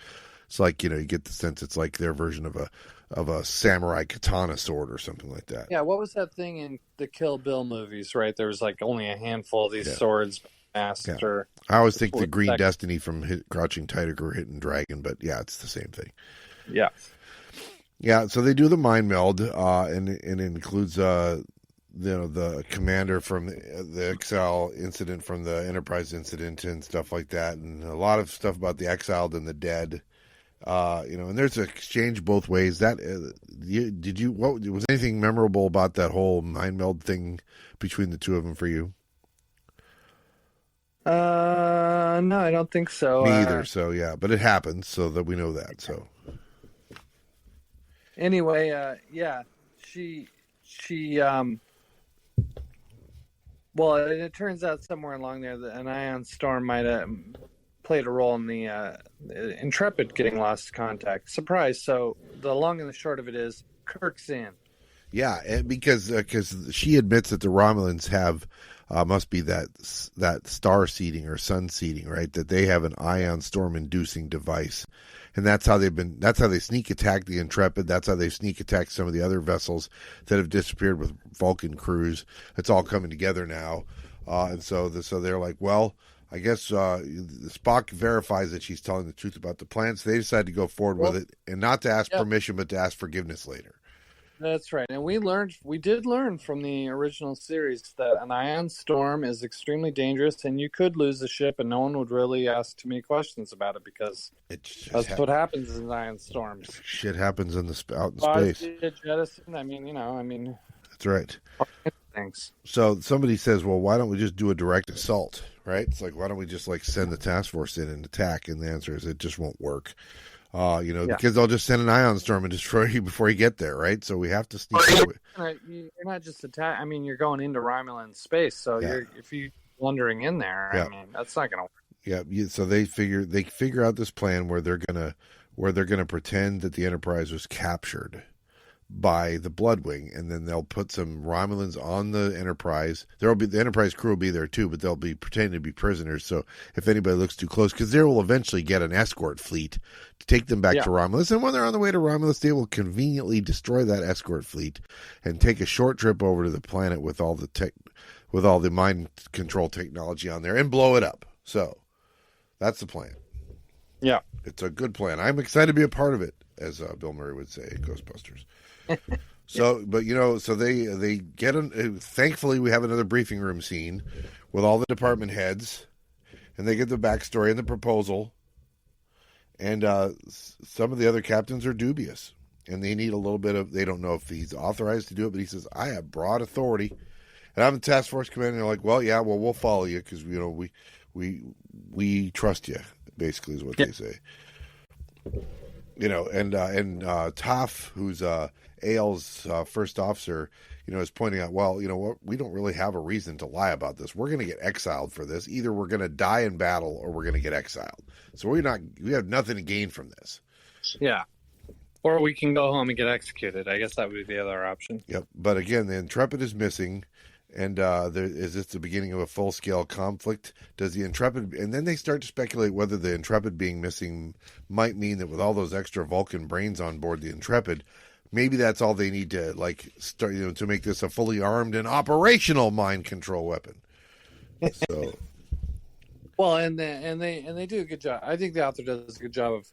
It's like, you get the sense it's like their version of a samurai katana sword or something like that. Yeah, what was that thing in the Kill Bill movies, right? There was like only a handful of these swords. Master. I always think the Green Destiny from Crouching Tiger, Hidden Dragon, but yeah, it's the same thing. Yeah. Yeah, so they do the mind meld, and it includes the commander from the Exile incident, from the Enterprise incident, and stuff like that, and a lot of stuff about the exiled and the dead. And there's an exchange both ways. That was anything memorable about that whole mind meld thing between the two of them for you? No, I don't think so. Me either. So yeah, but it happens, so that we know that. So. Anyway, she well, it turns out somewhere along there that an ion storm might have played a role in the Intrepid getting lost contact. Surprise. So the long and the short of it is Kirk's in. Yeah, and because she admits that the Romulans have must be that star seeding or sun seeding, right? That they have an ion storm inducing device. And that's how they sneak attack the Intrepid. That's how they sneak attack some of the other vessels that have disappeared with Vulcan crews. It's all coming together now. And so they're like, well, I guess Spock verifies that she's telling the truth about the plan. So they decide to go forward with it and not to ask permission, but to ask forgiveness later. That's right. And we did learn from the original series that an ion storm is extremely dangerous and you could lose the ship and no one would really ask too many questions about it because that's what happens in ion storms. Shit happens out in space. Jettison, that's right. Thanks. So somebody says, well, why don't we just do a direct assault, right? It's like, why don't we just send the task force in and attack? And the answer is it just won't work. Because they'll just send an ion storm and destroy you before you get there, right? So we have to sneak away. You're not just you're going into Romulan space, so if you're wandering in there, that's not going to work. Yeah. So they figure out this plan where they're gonna pretend that the Enterprise was captured by the Bloodwing, and then they'll put some Romulans on the Enterprise. The Enterprise crew will be there too, but they'll be pretending to be prisoners. So if anybody looks too close, because they will eventually get an escort fleet to take them back to Romulus, and when they're on the way to Romulus, they will conveniently destroy that escort fleet and take a short trip over to the planet with all the mind control technology on there and blow it up. So that's the plan. Yeah, it's a good plan. I'm excited to be a part of it, as Bill Murray would say in Ghostbusters. So they get thankfully we have another briefing room scene with all the department heads, and they get the backstory and the proposal, and some of the other captains are dubious, and they need a little bit of, they don't know if he's authorized to do it, but he says, I have broad authority, and I'm the task force commander. And they're like, well, we'll follow you because we trust you, basically is what they say. and Toph, who's Ael's first officer, is pointing out, well, what, we don't really have a reason to lie about this. We're going to get exiled for this. Either we're going to die in battle or we're going to get exiled. So we have nothing to gain from this. Yeah. Or we can go home and get executed. I guess that would be the other option. Yep. But again, the Intrepid is missing. And is this the beginning of a full-scale conflict? Does the Intrepid... And then they start to speculate whether the Intrepid being missing might mean that with all those extra Vulcan brains on board the Intrepid, maybe that's all they need to start, to make this a fully armed and operational mind control weapon. So, well, and they do a good job. I think the author does a good job of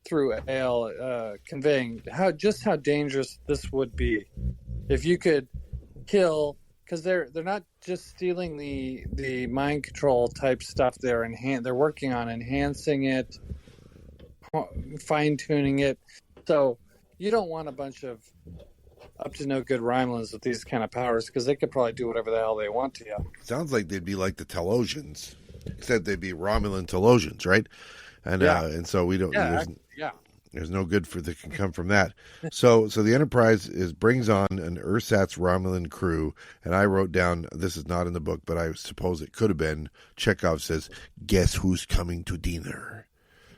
through Ael conveying how dangerous this would be if you could kill, because they're not just stealing the mind control type stuff. They're working on enhancing it, fine tuning it. So you don't want a bunch of up to no good Romulans with these kind of powers, because they could probably do whatever the hell they want to you. Sounds like they'd be like the Telosians, except they'd be Romulan Telosians, right? And and so we don't. There's no good that can come from that. So the Enterprise brings on an ersatz Romulan crew, and I wrote down, this is not in the book, but I suppose it could have been. Chekhov says, "Guess who's coming to dinner?"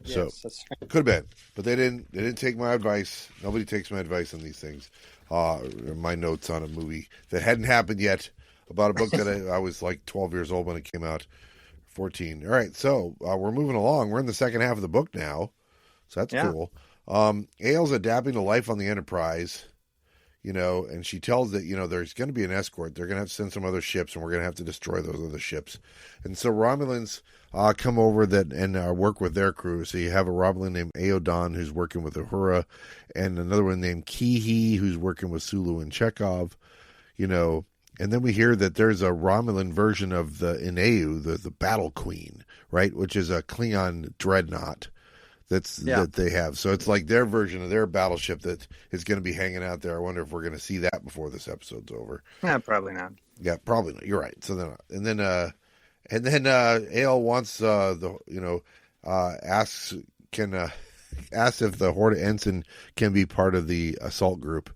Yes, so that's right. could have been, but they didn't take my advice. Nobody takes my advice on these things. My notes on a movie that hadn't happened yet, about a book that I was like 12 years old when it came out, 14. All right, so we're moving along. We're in the second half of the book now, so that's cool. Ael's adapting to life on the Enterprise, and she tells that, there's going to be an escort. They're going to have to send some other ships, and we're going to have to destroy those other ships. And so Romulans come over and work with their crew. So you have a Romulan named Aodon who's working with Uhura, and another one named Kihi who's working with Sulu and Chekhov, and then we hear that there's a Romulan version of the Ineu, the Battle Queen, right, which is a Klingon dreadnought that they have. So it's like their version of their battleship that is going to be hanging out there. I wonder if we're going to see that before this episode's over. Yeah, probably not. Yeah, probably not. You're right. So then, Ael wants asks if the Horde ensign can be part of the assault group,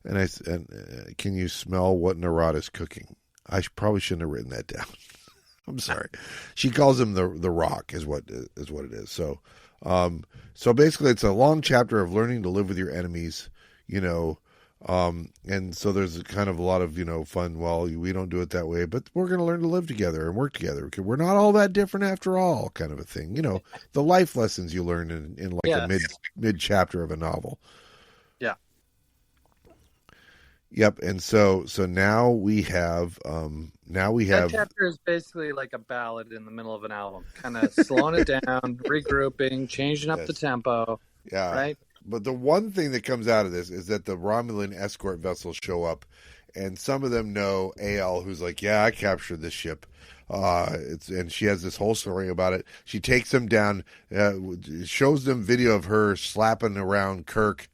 and can you smell what Narad is cooking? I probably shouldn't have written that down. I'm sorry. She calls him the Rock is what it is. So basically it's a long chapter of learning to live with your enemies, and so there's kind of a lot of, fun. Well, we don't do it that way, but we're going to learn to live together and work together because we're not all that different after all, kind of a thing. The life lessons you learn in like a mid chapter of a novel. Yeah. Yep. And so now we have that chapter is basically like a ballad in the middle of an album, kind of slowing it down, regrouping, changing up the tempo. Yeah. Right. But the one thing that comes out of this is that the Romulan escort vessels show up, and some of them know Ael, who's like, yeah, I captured this ship. And she has this whole story about it. She takes them down, shows them video of her slapping around Kirk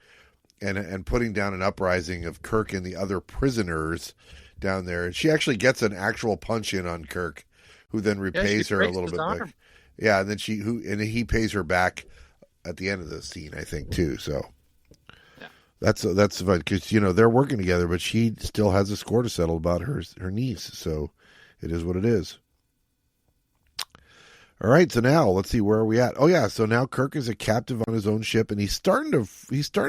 and putting down an uprising of Kirk and the other prisoners down there. And she actually gets an actual punch in on Kirk, who then repays her a little bit. And then he pays her back at the end of the scene, I think, too. So that's fun because they're working together, but she still has a score to settle about her niece. So it is what it is. All right, so now let's see, where are we at? Oh yeah, so now Kirk is a captive on his own ship, and he's starting to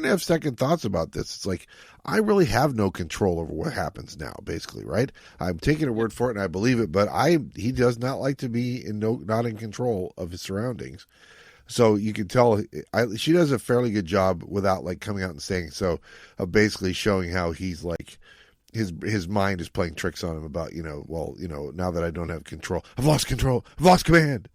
have second thoughts about this. It's like, I really have no control over what happens now, basically, right? I'm taking a word for it, and I believe it, but he does not like to be not in control of his surroundings. So you can tell she does a fairly good job without like coming out and saying so, of basically showing how he's like his mind is playing tricks on him about now that I don't have control, I've lost control, I've lost command.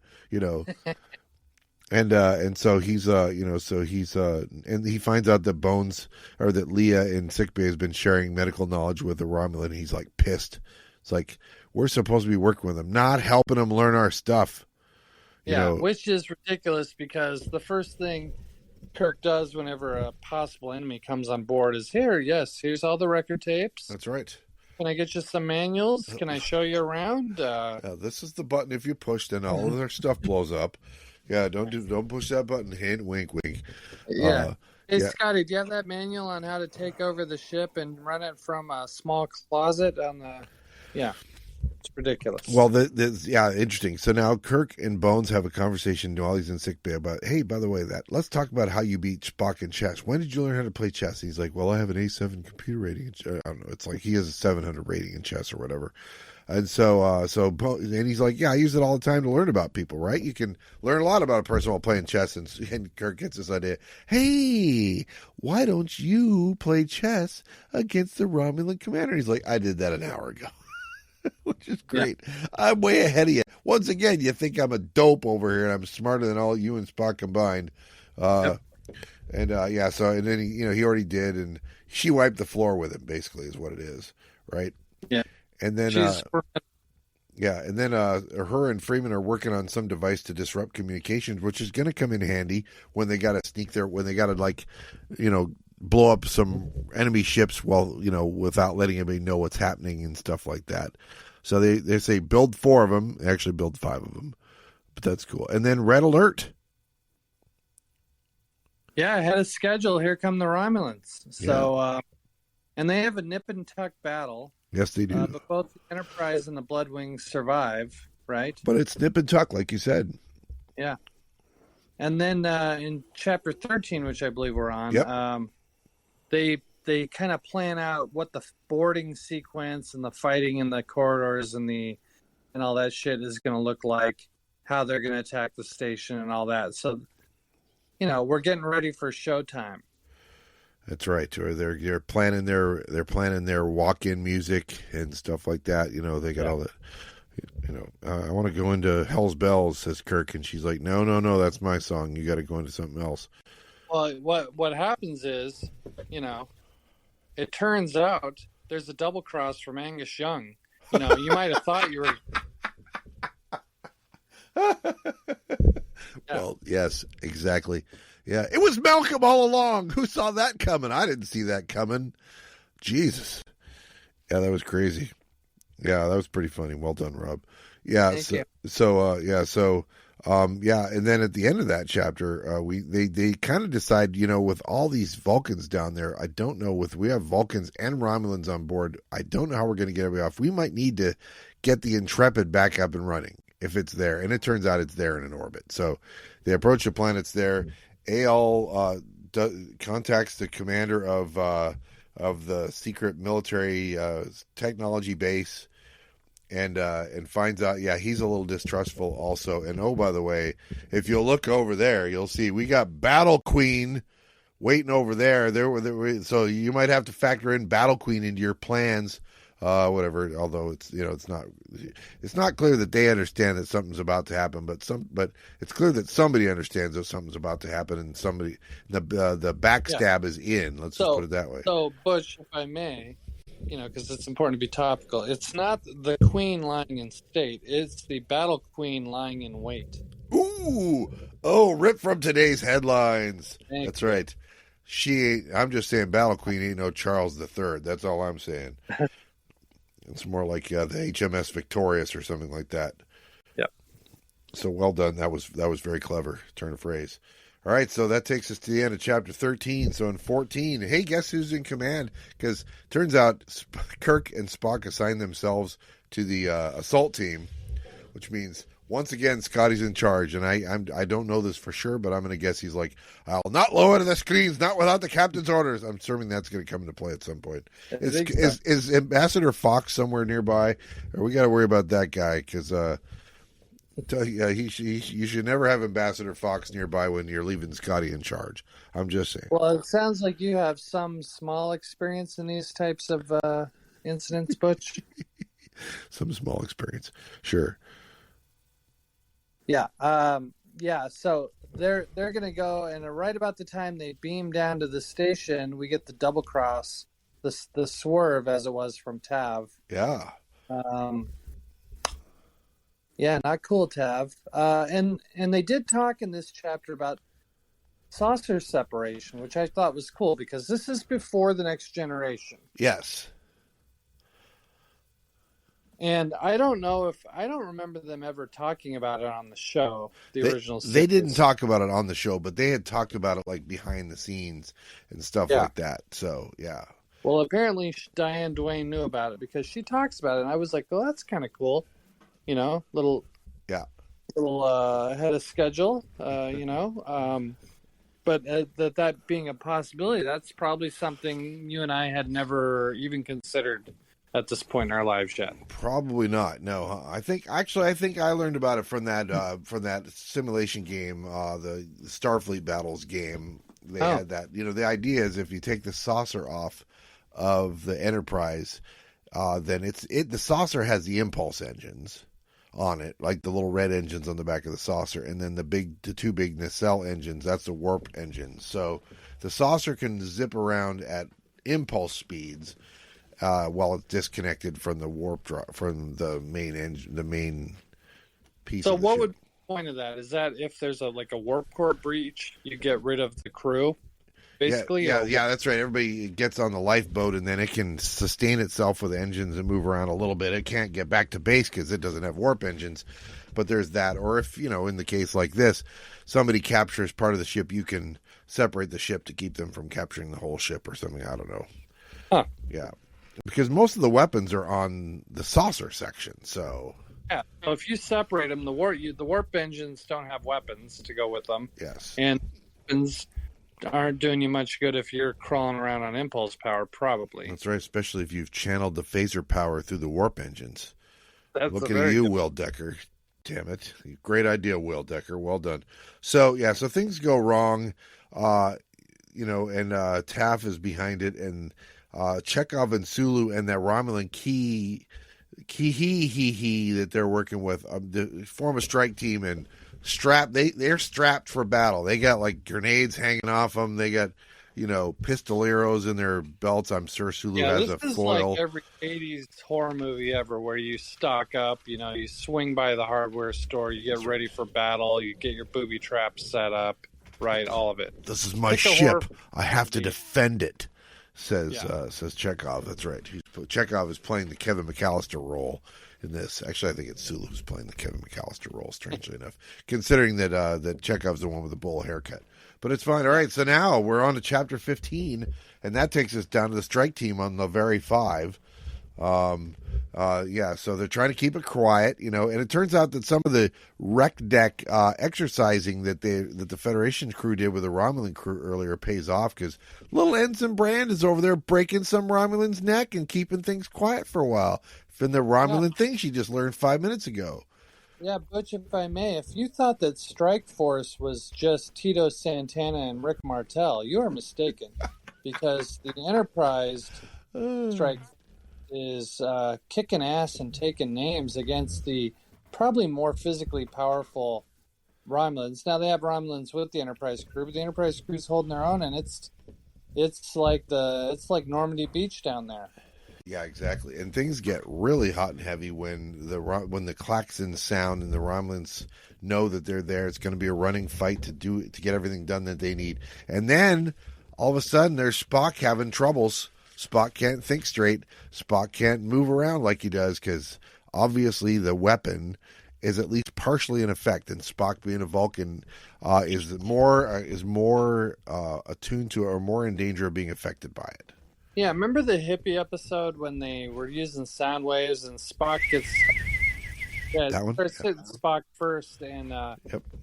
And so he's and he finds out that Bones, or that Leah in sickbay, has been sharing medical knowledge with the Romulan, and he's like pissed. It's like, we're supposed to be working with him, not helping him learn our stuff. Which is ridiculous, because the first thing Kirk does whenever a possible enemy comes on board is, here's all the record tapes. That's right. Can I get you some manuals? Can I show you around? This is the button. If you push, then all of their stuff blows up. Yeah, don't push that button. Hint, wink, wink. Yeah. Hey, yeah. Scotty, do you have that manual on how to take over the ship and run it from a small closet on the... Yeah, it's ridiculous. Well, interesting. So now Kirk and Bones have a conversation while he's in sickbay about, hey, by the way, let's talk about how you beat Spock in chess. When did you learn how to play chess? And he's like, well, I have an A7 computer rating. I don't know. It's like he has a 700 rating in chess or whatever. And and he's like, yeah, I use it all the time to learn about people, right? You can learn a lot about a person while playing chess. And Kirk gets this idea, hey, why don't you play chess against the Romulan commander? He's like, I did that an hour ago. Which is great. Yeah. I'm way ahead of you. Once again, you think I'm a dope over here and I'm smarter than all you and Spock combined. So and then he already did, and she wiped the floor with him, basically, is what it is, right? Yeah. And then her and Freeman are working on some device to disrupt communications, which is going to come in handy when they got to sneak there, when they got to blow up some enemy ships without letting anybody know what's happening and stuff like that. So they say build 4 of them. They actually build 5 of them, but that's cool. And then red alert. Yeah, ahead of schedule. Here come the Romulans. So, and they have a nip and tuck battle. Yes, they do. But both the Enterprise and the Bloodwings survive, right? But it's nip and tuck, like you said. Yeah. And then in Chapter 13, which I believe we're on, they kind of plan out what the boarding sequence and the fighting in the corridors and all that shit is going to look like, how they're going to attack the station and all that. So, we're getting ready for showtime. That's right. They're planning their walk-in music and stuff like that. They got all that. I want to go into Hell's Bells, says Kirk, and she's like, no, that's my song. You got to go into something else. Well, what happens is, it turns out there's a double cross from Angus Young. You might have thought you were. Well, yes, exactly. Yeah, it was Malcolm all along. Who saw that coming? I didn't see that coming. Jesus. Yeah, that was crazy. Yeah, that was pretty funny. Well done, Rob. Yeah, and then at the end of that chapter, they kind of decide, with all these Vulcans down there, I don't know, we have Vulcans and Romulans on board, I don't know how we're going to get everybody off. We might need to get the Intrepid back up and running if it's there, and it turns out it's there in an orbit. So they approach the planet's there. Al contacts the commander of the secret military technology base, and finds out, he's a little distrustful also. And oh, by the way, if you'll look over there, you'll see we got Battle Queen waiting over there. So you might have to factor in Battle Queen into your plans. Whatever. Although it's not clear that they understand that something's about to happen, but it's clear that somebody understands that something's about to happen, and the backstab is in. Let's just put it that way. So, Butch, if I may, because it's important to be topical. It's not the Queen lying in state; it's the Battle Queen lying in wait. Ooh! Oh, ripped from today's headlines. That's right. I'm just saying, Battle Queen ain't no Charles III. That's all I'm saying. It's more like the HMS Victorious or something like that. Yeah. So well done. That was very clever. Turn of phrase. All right, so that takes us to the end of chapter 13. So in 14, hey, guess who's in command? Because turns out Kirk and Spock assigned themselves to the assault team, which means once again Scotty's in charge. And I don't know this for sure, but I'm going to guess he's like, I'll not lower the screens, not without the captain's orders. I'm assuming that's going to come into play at some point. Is Ambassador Fox somewhere nearby? Or we got to worry about that guy? Because you should never have Ambassador Fox nearby when you're leaving Scotty in charge. I'm just saying. Well, it sounds like you have some small experience in these types of incidents, Butch. Some small experience, sure. Yeah, So they're going to go, and right about the time they beam down to the station, we get the double cross, the swerve as it was from Tav. Yeah. Yeah, not cool, Tav. And they did talk in this chapter about saucer separation, which I thought was cool because this is before the Next Generation. Yes. And I don't remember them ever talking about it on the show, the original series. They didn't talk about it on the show, but they had talked about it like behind the scenes and stuff like that. So, yeah. Well, apparently Diane Duane knew about it because she talks about it, and I was like, "Well, that's kind of cool," little ahead of schedule, But that being a possibility, that's probably something you and I had never even considered at this point in our lives yet. Probably not. No, I think I learned about it from that simulation game, the Starfleet Battles game. They had that. The idea is if you take the saucer off of the Enterprise, then the saucer has the impulse engines on it, like the little red engines on the back of the saucer, and then the two big nacelle engines, that's the warp engines. So the saucer can zip around at impulse speeds while it's disconnected from the from the main engine, the main piece. So of the what ship. would be the point of that? Is that if there's a warp core breach, you get rid of the crew? Basically, yeah, that's right. Everybody gets on the lifeboat, and then it can sustain itself with engines and move around a little bit. It can't get back to base because it doesn't have warp engines. But there's that. Or if, in the case like this, somebody captures part of the ship, you can separate the ship to keep them from capturing the whole ship or something. I don't know. Huh. Yeah. Because most of the weapons are on the saucer section, so... Yeah, so if you separate them, the warp engines don't have weapons to go with them. Yes. And weapons aren't doing you much good if you're crawling around on impulse power, probably. That's right, especially if you've channeled the phaser power through the warp engins. Looking at you, Will Decker. Damn it. Great idea, Will Decker. Well done. So things go wrong, and Taff is behind it, and Chekhov and Sulu and that Romulan key that they're working with form a strike team and they're strapped for battle. They got like grenades hanging off them. They got pistoleros in their belts. I'm sure Sulu has a foil. This is like every 80s horror movie ever where you stock up, you swing by the hardware store, you get ready for battle, you get your booby traps set up, right? All of it. This is my ship. I have to defend it. Says Chekhov. That's right. Chekhov is playing the Kevin McAllister role in this. Actually, I think it's Sulu who's playing the Kevin McAllister role, strangely enough, considering that Chekhov's the one with the bowl haircut. But it's fine. All right, so now we're on to Chapter 15, and that takes us down to the strike team on the very 5. So they're trying to keep it quiet, and it turns out that some of the wreck deck exercising that the Federation crew did with the Romulan crew earlier pays off, because little Ensign Brand is over there breaking some Romulan's neck and keeping things quiet for a while. From the Romulan thing she just learned 5 minutes ago. Yeah, Butch, if I may, if you thought that Strike Force was just Tito Santana and Rick Martel, you are mistaken, because the Enterprise Strike is kicking ass and taking names against the probably more physically powerful Romulans. Now they have Romulans with the Enterprise crew, but the Enterprise crew's holding their own, and it's like Normandy Beach down there. Yeah, exactly. And things get really hot and heavy when the klaxons sound and the Romulans know that they're there. It's going to be a running fight to get everything done that they need. And then all of a sudden there's Spock having troubles. Spock can't think straight. Spock can't move around like he does because obviously the weapon is at least partially in effect, and Spock, being a Vulcan, is more attuned to or more in danger of being affected by it. Yeah, remember the hippie episode when they were using sound waves and Spock gets... Yeah, that one? Starts hitting Spock first, and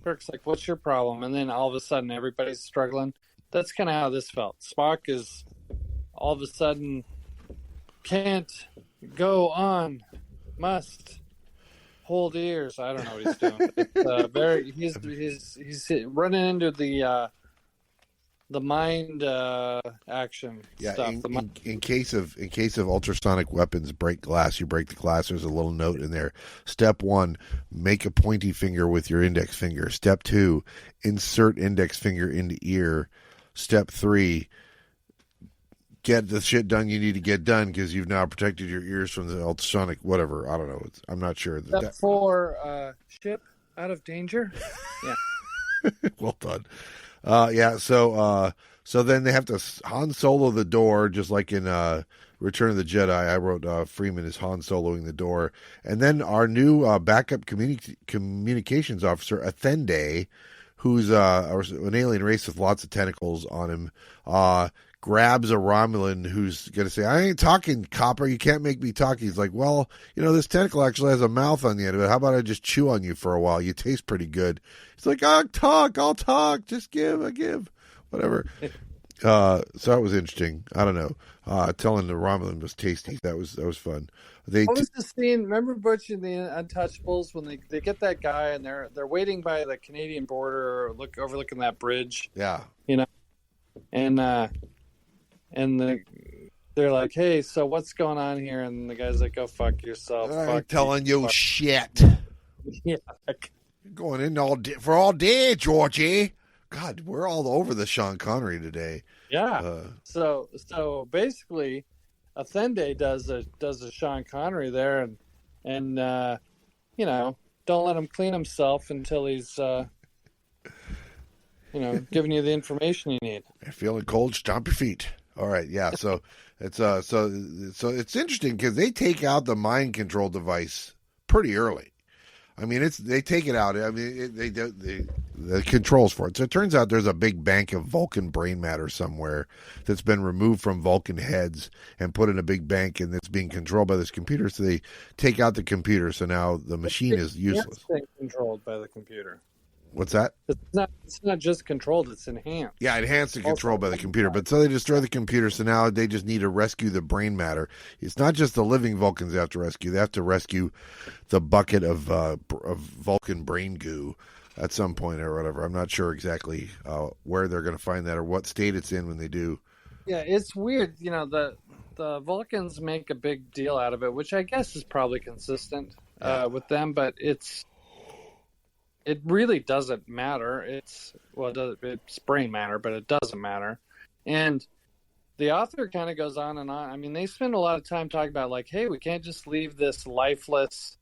Kirk's like, what's your problem? And then all of a sudden everybody's struggling. That's kind of how this felt. Spock is all of a sudden can't go on, must hold ears. I don't know what he's doing. It's he's running into the mind action stuff. In case of ultrasonic weapons break glass, you break the glass. There's a little note in there. Step 1, make a pointy finger with your index finger. Step 2, insert index finger into ear. Step 3, get the shit done you need to get done because you've now protected your ears from the ultrasonic whatever. I don't know. I'm not sure. Step 4, ship out of danger. Yeah. Well done. So then they have to Han Solo the door, just like in Return of the Jedi. I wrote Freeman is Han Soloing the door. And then our new backup communications officer, Athende, who's an alien race with lots of tentacles on him, grabs a Romulan who's going to say, I ain't talking, copper. You can't make me talk. He's like, well, this tentacle actually has a mouth on the end of it. How about I just chew on you for a while? You taste pretty good. He's like, I'll talk. Just give. Whatever. So that was interesting. I don't know. Telling the Romulan was tasty. That was fun. What was the scene? Remember Butch and the Untouchables when they get that guy and they're waiting by the Canadian border, overlooking that bridge. Yeah. And they're like, hey, so what's going on here? And the guy's like, go fuck yourself. I'm telling you shit. Yeah. You're going in all day, Georgie. God, we're all over the Sean Connery today. Yeah. So basically, Athende does a Sean Connery there, and don't let him clean himself until he's giving you the information you need. You're feeling cold? Stomp your feet. All right, yeah. So it's it's interesting because they take out the mind control device pretty early. I mean, they take it out. I mean, the controls for it. So it turns out there's a big bank of Vulcan brain matter somewhere that's been removed from Vulcan heads and put in a big bank, and it's being controlled by this computer. So they take out the computer. So now the machine is useless. It's controlled by the computer. What's that? It's not just controlled, it's enhanced. Yeah, enhanced and controlled by the computer. But so they destroy the computer, so now they just need to rescue the brain matter. It's not just the living Vulcans they have to rescue. They have to rescue the bucket of Vulcan brain goo at some point or whatever. I'm not sure exactly where they're going to find that or what state it's in when they do. Yeah, it's weird. The Vulcans make a big deal out of it, which I guess is probably consistent with them, but it really doesn't matter. It's brain matter, but it doesn't matter. And the author kind of goes on and on. I mean, they spend a lot of time talking about like, hey, we can't just leave this lifeless,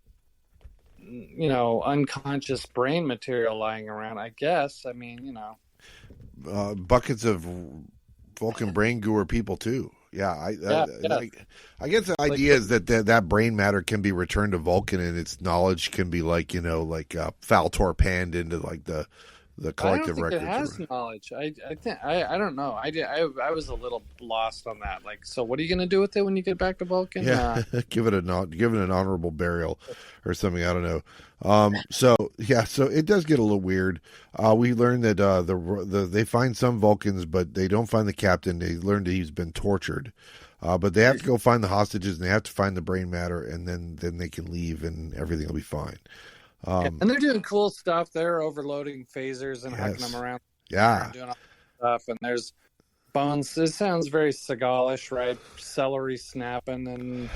unconscious brain material lying around. I guess. I mean, buckets of Vulcan brain goo are people too. Yeah, I guess the idea is that brain matter can be returned to Vulcan, and its knowledge can be foul torpanned into like the collective records. I don't think it has knowledge. I don't know. I was a little lost on that. Like, so what are you going to do with it when you get back to Vulcan? Yeah, give it an honorable burial or something. I don't know. So it does get a little weird. We learned that they find some Vulcans, but they don't find the captain. They learned that he's been tortured. But they have to go find the hostages, and they have to find the brain matter, and then they can leave, and everything will be fine. And they're doing cool stuff. They're overloading phasers and hucking them around. Yeah. Doing all that stuff. And there's bones. It sounds very Seagal-ish, right? Celery snapping and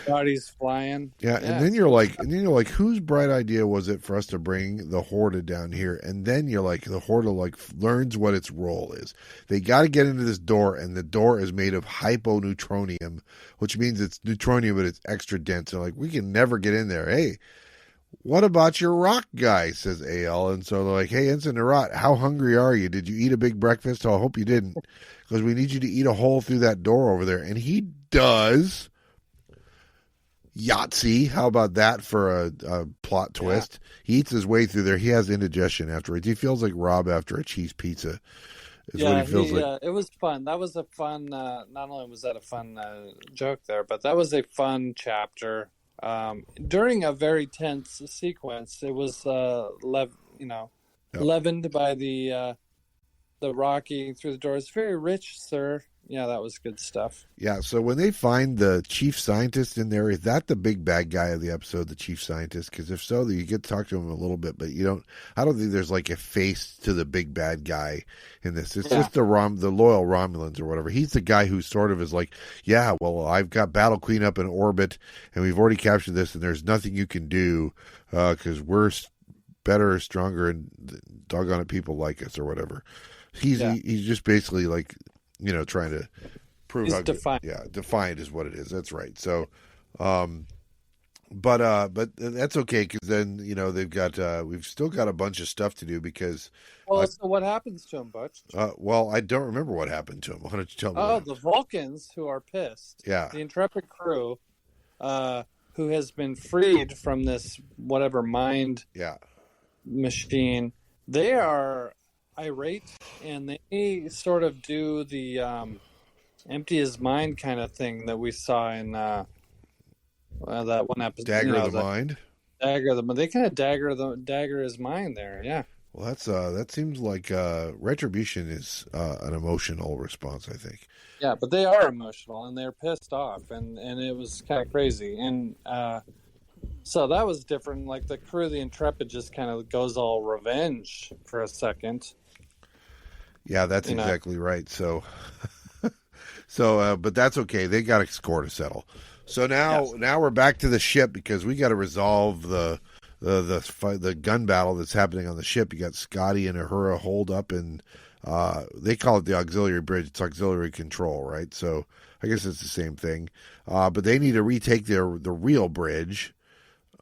bodies flying. Yeah, and then you're like, whose bright idea was it for us to bring the Horda down here? And then you're like, the Horda learns what its role is. They got to get into this door, and the door is made of hyponeutronium, which means it's neutronium, but it's extra dense. They're like, we can never get in there. Hey, what about your rock guy? Says AL. And so they're like, hey, Ensign Nerat, how hungry are you? Did you eat a big breakfast? Oh, I hope you didn't, because we need you to eat a hole through that door over there. And he does. Yahtzee. How about that for a plot twist? Yeah. He eats his way through there. He has indigestion afterwards. He feels like Rob after a cheese pizza. What he feels like. It was fun. That was a fun, not only was that a fun joke there, but that was a fun chapter. During a very tense sequence, it was leavened by the rocking through the door. It's very rich, sir. Yeah, that was good stuff. Yeah, so when they find the chief scientist in there, is that the big bad guy of the episode, the chief scientist? Because if so, you get to talk to him a little bit, but I don't think there's like a face to the big bad guy in this. It's just the loyal Romulans or whatever. He's the guy who sort of is like, yeah, well, I've got Battle Queen up in orbit, and we've already captured this, and there's nothing you can do because we're better, stronger, and doggone it, people like us or whatever. He's just basically like, trying to prove he's defiant. Defiant is what it is. That's right. So, but that's okay because then they've got we've still got a bunch of stuff to do because Well, so what happens to him, Butch? well, I don't remember what happened to him. Why don't you tell me? Oh, the Vulcans who are pissed. Yeah. The Intrepid crew, who has been freed from this whatever mind machine, they are irate and they sort of do the empty his mind kind of thing that we saw in that one episode. Dagger of the mind. They kind of dagger his mind there. Yeah. Well, that seems like retribution is an emotional response, I think. Yeah, but they are emotional and they're pissed off, and it was kind of crazy, and so that was different. Like the crew of the Intrepid just kind of goes all revenge for a second. Yeah, that's exactly right. So, but that's okay. They got a score to settle. So now we're back to the ship because we got to resolve the gun battle that's happening on the ship. You got Scotty and Uhura holed up in they call it the auxiliary bridge. It's auxiliary control, right? So I guess it's the same thing. But they need to retake the real bridge.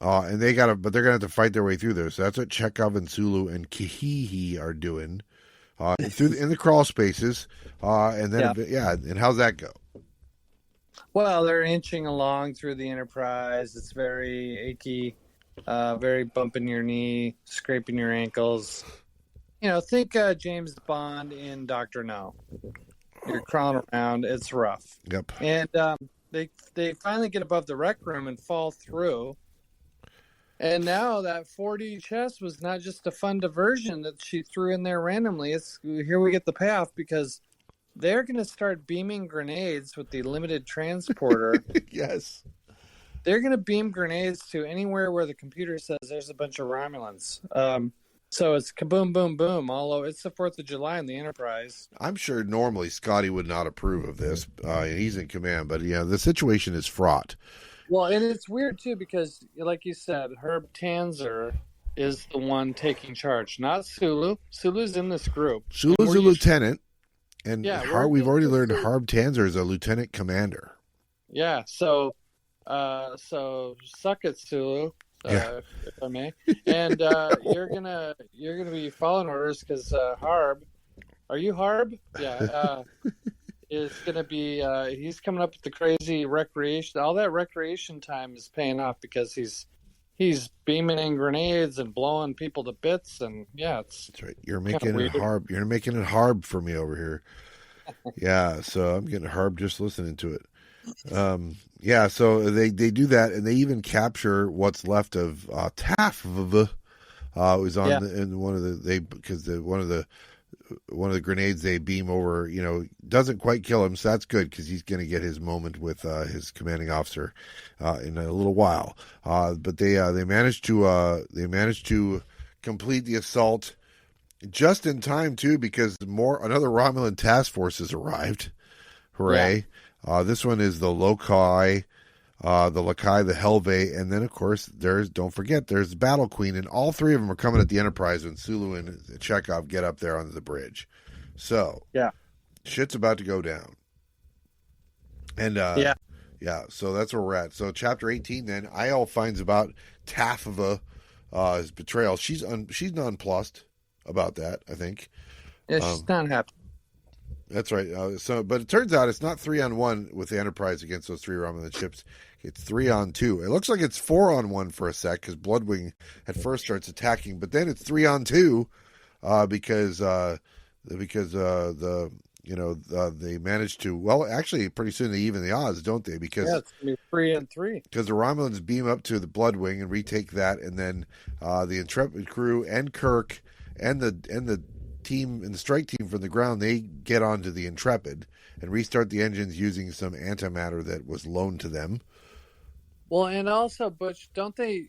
And they're gonna have to fight their way through there. So that's what Chekhov and Sulu and Kihihi are doing. In the crawl spaces. And how's that go? Well, they're inching along through the Enterprise. It's very achy, very bumping your knee, scraping your ankles. Think James Bond in Dr. No. You're crawling around. It's rough. Yep. And they finally get above the rec room and fall through. And now that 4D chest was not just a fun diversion that she threw in there randomly. Here we get the payoff because they're going to start beaming grenades with the limited transporter. Yes. They're going to beam grenades to anywhere where the computer says there's a bunch of Romulans. So it's kaboom, boom, boom. Although it's the 4th of July in the Enterprise. I'm sure normally Scotty would not approve of this. He's in command, but the situation is fraught. Well, and it's weird too because, like you said, Herb Tanzer is the one taking charge, not Sulu. Sulu's in this group. Sulu's a lieutenant. And we've already learned Harb Tanzer is a lieutenant commander. Yeah, so suck it, Sulu, if I may. And you're gonna be following orders because Harb, are you Harb? Yeah, is gonna be. He's coming up with the crazy recreation. All that recreation time is paying off because he's beaming in grenades and blowing people to bits, and that's right. You're making it Harb. You're making it Harb for me over here. Yeah, so I'm getting Harb just listening to it. So they do that, and they even capture what's left of Taff. Was on in one of the one of the grenades they beam over. Doesn't quite kill him, so that's good because he's going to get his moment with his commanding officer in a little while. But they managed to complete the assault just in time too because another Romulan task force has arrived. Hooray! Yeah. This one is the Lokai, the Helve, and then of course don't forget there's the Battle Queen, and all three of them are coming at the Enterprise when Sulu and Chekhov get up there onto the bridge. So shit's about to go down. And so that's where we're at. So chapter 18 then, Eyal finds about Taffova his betrayal. She's nonplussed about that, I think. Yeah, she's not happy. That's right. But it turns out it's not 3-on-1 with the Enterprise against those three Romulan ships. It's 3-on-2. It looks like it's 4-on-1 for a sec because Bloodwing at first starts attacking, but then it's 3-on-2 because they managed to. Well, actually, pretty soon they even the odds, don't they? Because it's gonna be 3-on-3. Because the Romulans beam up to the Bloodwing and retake that, and then the Intrepid crew and Kirk and the team and the strike team from the ground, they get onto the Intrepid and restart the engines using some antimatter that was loaned to them. Well, and also, Butch, don't they,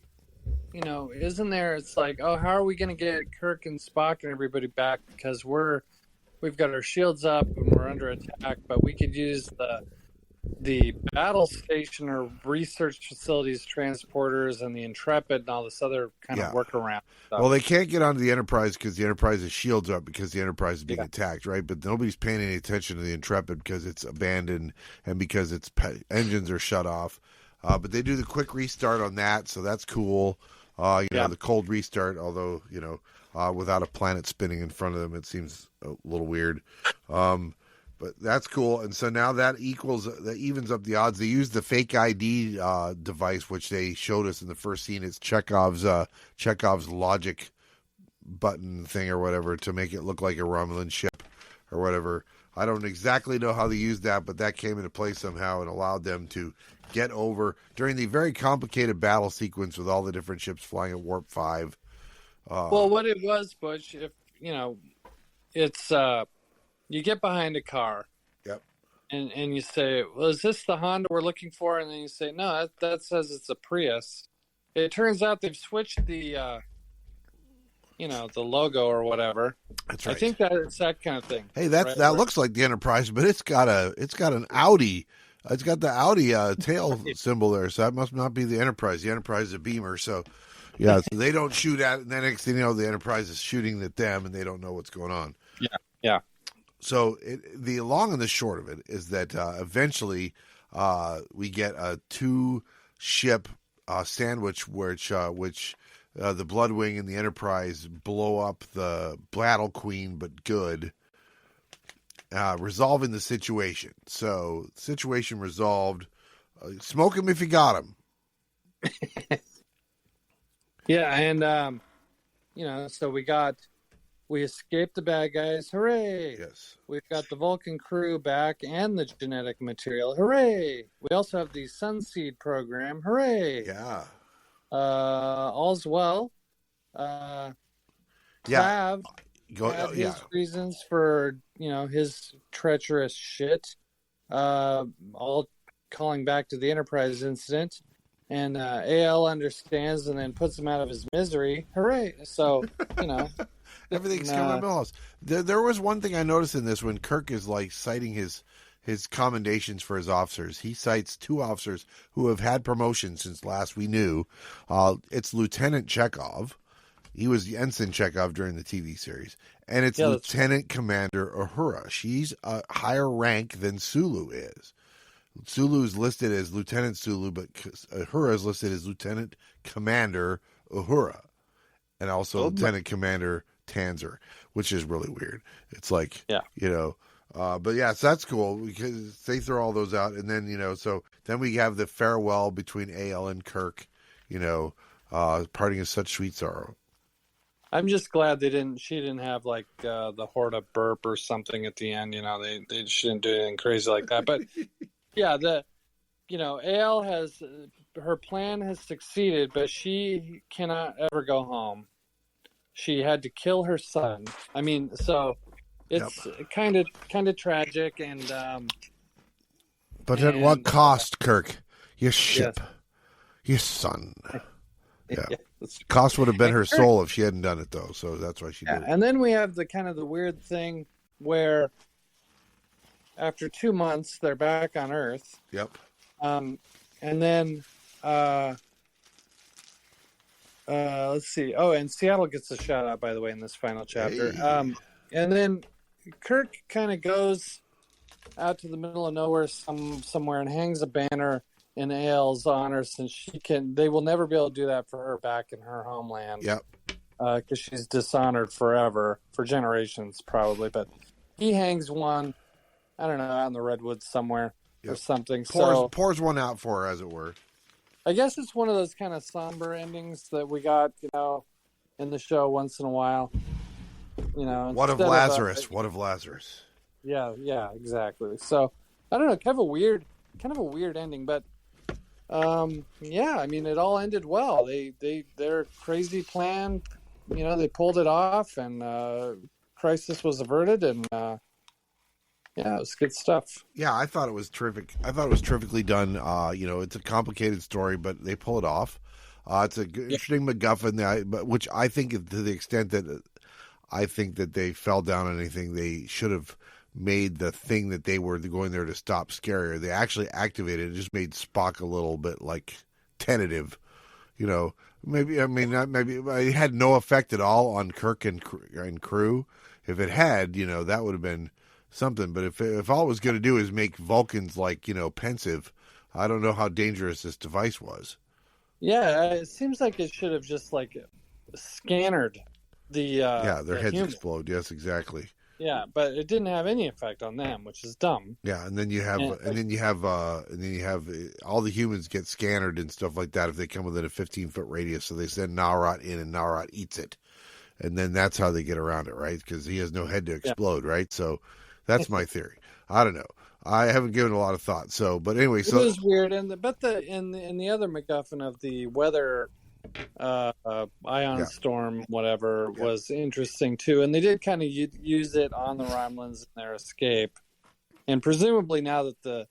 isn't there, it's like, oh, how are we going to get Kirk and Spock and everybody back because we've got our shields up and we're under attack, but we could use the battle station or research facilities transporters and the Intrepid and all this other kind of workaround stuff. Well, they can't get onto the Enterprise because the Enterprise's shields up because the Enterprise is being attacked, right? But nobody's paying any attention to the Intrepid because it's abandoned and because its engines are shut off. But they do the quick restart on that, so that's cool. The cold restart, although, without a planet spinning in front of them, it seems a little weird. But that's cool. And so now that evens up the odds. They use the fake ID device, which they showed us in the first scene. It's Chekhov's logic button thing or whatever to make it look like a Romulan ship or whatever. I don't exactly know how they used that, but that came into play somehow and allowed them to get over during the very complicated battle sequence with all the different ships flying at warp 5. Well, what it was, Butch, if it's you get behind a car. Yep. And you say, well, is this the Honda we're looking for? And then you say, no, that says it's a Prius. It turns out they've switched the the logo or whatever. That's right. I think that it's that kind of thing. Hey, that looks like the Enterprise, but it's got an Audi. It's got the Audi tail symbol there, so that must not be the Enterprise. The Enterprise is a Beamer, so yeah, so they don't shoot at it, and then next thing you know, the Enterprise is shooting at them, and they don't know what's going on. Yeah. So the long and the short of it is that eventually we get a 2-ship sandwich, which the Bloodwing and the Enterprise blow up the Battle Queen, but good, resolving the situation. So, situation resolved. Smoke him if you got him. Yeah, and so we escaped the bad guys. Hooray! Yes. We've got the Vulcan crew back and the genetic material. Hooray! We also have the Sunseed program. Hooray! Yeah. All's well. Tav had his reasons for, his treacherous shit. All calling back to the Enterprise incident. And AL understands and then puts him out of his misery. Hooray! So, everything's coming up else. There was one thing I noticed in this when Kirk is like citing his commendations for his officers. He cites 2 officers who have had promotions since last we knew. It's Lieutenant Chekhov. He was Ensign Chekhov during the TV series. And it's Lieutenant Commander Uhura. She's a higher rank than Sulu is. Sulu is listed as Lieutenant Sulu, but Uhura is listed as Lieutenant Commander Uhura. And also Lieutenant Commander Tanzer, which is really weird. It's like, but yeah, so that's cool because they throw all those out. And then, so then we have the farewell between AL and Kirk, parting is such sweet sorrow. I'm just glad she didn't have like the Horta burp or something at the end. They shouldn't do anything crazy like that. But yeah, AL has, her plan has succeeded, but she cannot ever go home. She had to kill her son. I mean, so it's kind of tragic, and but at what cost, Kirk? Your ship, your son. Yeah, cost would have been her soul if she hadn't done it, though. So that's why she did it. And then we have the kind of the weird thing where after 2 months they're back on Earth. Yep. And then let's see. Oh, and Seattle gets a shout out, by the way, in this final chapter. Hey. And then Kirk kind of goes out to the middle of nowhere somewhere and hangs a banner in AL's honor, since they will never be able to do that for her back in her homeland. Yep. Because she's dishonored forever, for generations probably. But he hangs one, I don't know, out in the redwoods somewhere or something. Pours one out for her, as it were. I guess it's one of those kind of somber endings that we got, in the show once in a while. What of Lazarus? What of Lazarus? Yeah, exactly. So I don't know, kind of a weird ending, but I mean, it all ended well. Their crazy plan, they pulled it off, and crisis was averted, and it was good stuff. Yeah, I thought it was terrific. I thought it was terrifically done. It's a complicated story, but they pull it off. It's a good, interesting MacGuffin, which I think, to the extent that I think that they fell down on anything, they should have made the thing that they were going there to stop scarier. They actually activated it. It just made Spock a little bit tentative. Maybe it had no effect at all on Kirk and crew. If it had, that would have been something. But if all it was going to do is make Vulcans pensive, I don't know how dangerous this device was. Yeah, it seems like it should have just like scanned the their heads human. explode. Yes, exactly. Yeah, but it didn't have any effect on them, which is dumb. Yeah, and then you have all the humans get scanned and stuff like that if they come within a 15-foot radius. So they send Nalrot in, and Nalrot eats it, and then that's how they get around it, right? Because he has no head to explode, right? So that's my theory. I don't know. I haven't given a lot of thought. So, but anyway, it was weird, and in the other MacGuffin of the weather. Ion storm, whatever, was interesting too, and they did kind of use it on the Romulans in their escape. And presumably, now that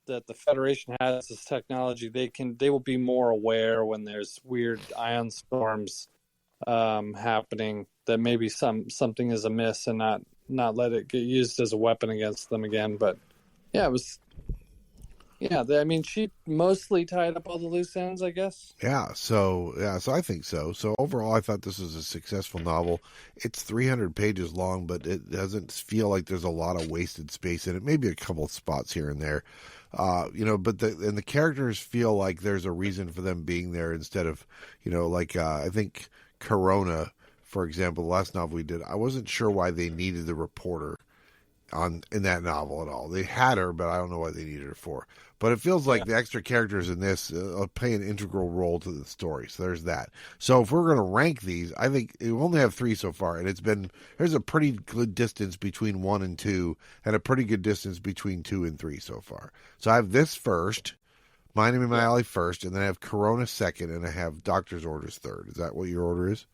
the Federation has this technology, they will be more aware when there's weird ion storms happening, that maybe something is amiss, and not let it get used as a weapon against them again. But yeah, it was. Yeah, I mean, she mostly tied up all the loose ends, I guess. So I think so. So overall, I thought this was a successful novel. It's 300 pages long, but it doesn't feel like there's a lot of wasted space in it. Maybe a couple of spots here and there, But the characters feel like there's a reason for them being there instead of, I think Corona, for example, the last novel we did. I wasn't sure why they needed the reporter in that novel at all. They had her, but I don't know what they needed her for. But it feels like the extra characters in this play an integral role to the story. So there's that. So if we're going to rank these, I think we only have 3 so far, and there's a pretty good distance between 1 and 2, and a pretty good distance between 2 and 3 so far. So I have this first, Mining in My Alley first, and then I have Corona second, and I have Doctor's Orders third. Is that what your order is?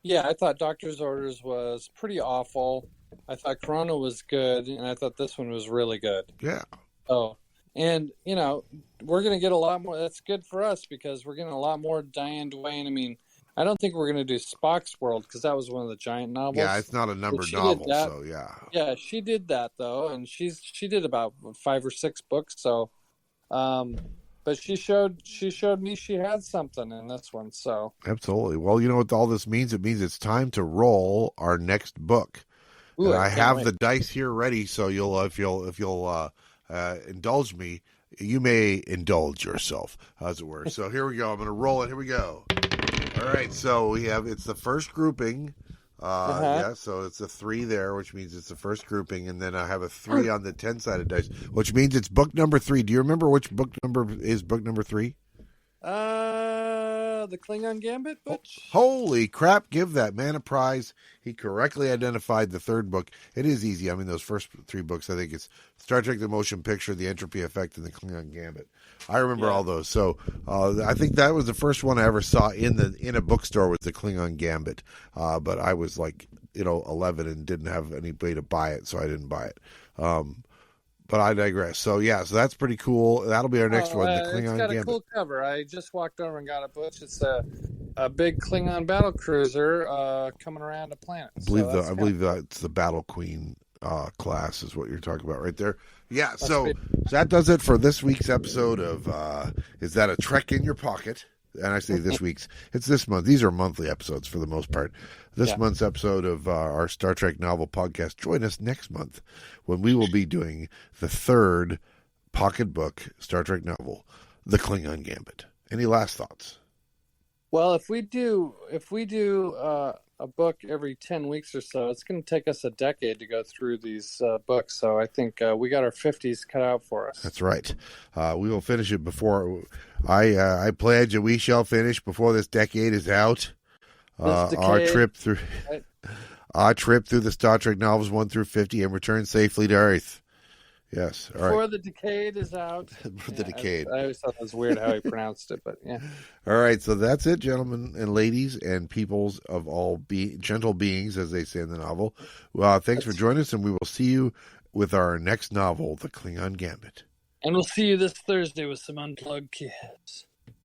Yeah, I thought Doctor's Orders was pretty awful. I thought Corona was good, and I thought this one was really good. Yeah. Oh, and, we're going to get a lot more. That's good for us because we're getting a lot more Diane Duane. I mean, I don't think we're going to do Spock's World because that was one of the giant novels. Yeah, it's not a numbered novel, so yeah. Yeah, she did that, though, and she did about 5 or 6 books, so... But she showed me she had something in this one, so... Absolutely. Well, you know what all this means? It means it's time to roll our next book. Ooh, and I have the dice here ready, so if you'll indulge me, you may indulge yourself, as it were. So here we go. I'm going to roll it. Here we go. All right. So it's the first grouping. Yeah. So it's a 3 there, which means it's the first grouping, and then I have a 3 on the 10-sided dice, which means it's book number 3. Do you remember which book number is book number 3? The Klingon Gambit, Butch? Holy crap, give that man a prize. He correctly identified the third book. It is easy. I mean, those first 3 books, I think it's Star Trek The Motion Picture, The Entropy Effect, and The Klingon Gambit. I remember all those. So I think that was the first one I ever saw in a bookstore was The Klingon Gambit. But I was 11 and didn't have anybody to buy it, so I didn't buy it. But I digress. So that's pretty cool. That'll be our next one, the Klingon Gambit. It's got a cool cover. I just walked over and got a Butch. It's a big Klingon battle cruiser coming around a planet. I believe that's the Battle Queen class is what you're talking about right there. Yeah. So that does it for this week's episode of Is That a Trek in Your Pocket? And I say this week's, it's this month. These are monthly episodes for the most part. This month's episode of our Star Trek novel podcast. Join us next month when we will be doing the 3rd pocketbook Star Trek novel, The Klingon Gambit. Any last thoughts? Well, if we do a book every 10 weeks or so, it's going to take us a decade to go through these books. So I think we got our 50s cut out for us. That's right. We will finish it before I pledge that we shall finish before this decade is out. Our trip through the Star Trek novels 1 through 50 and return safely to Earth. Yes. All right. Before the decade is out. The decade. I always thought that was weird how he pronounced it, but yeah. All right. So that's it, gentlemen and ladies and peoples of all gentle beings, as they say in the novel. Well, thanks for joining us, and we will see you with our next novel, The Klingon Gambit. And we'll see you this Thursday with some Unplugged Kids.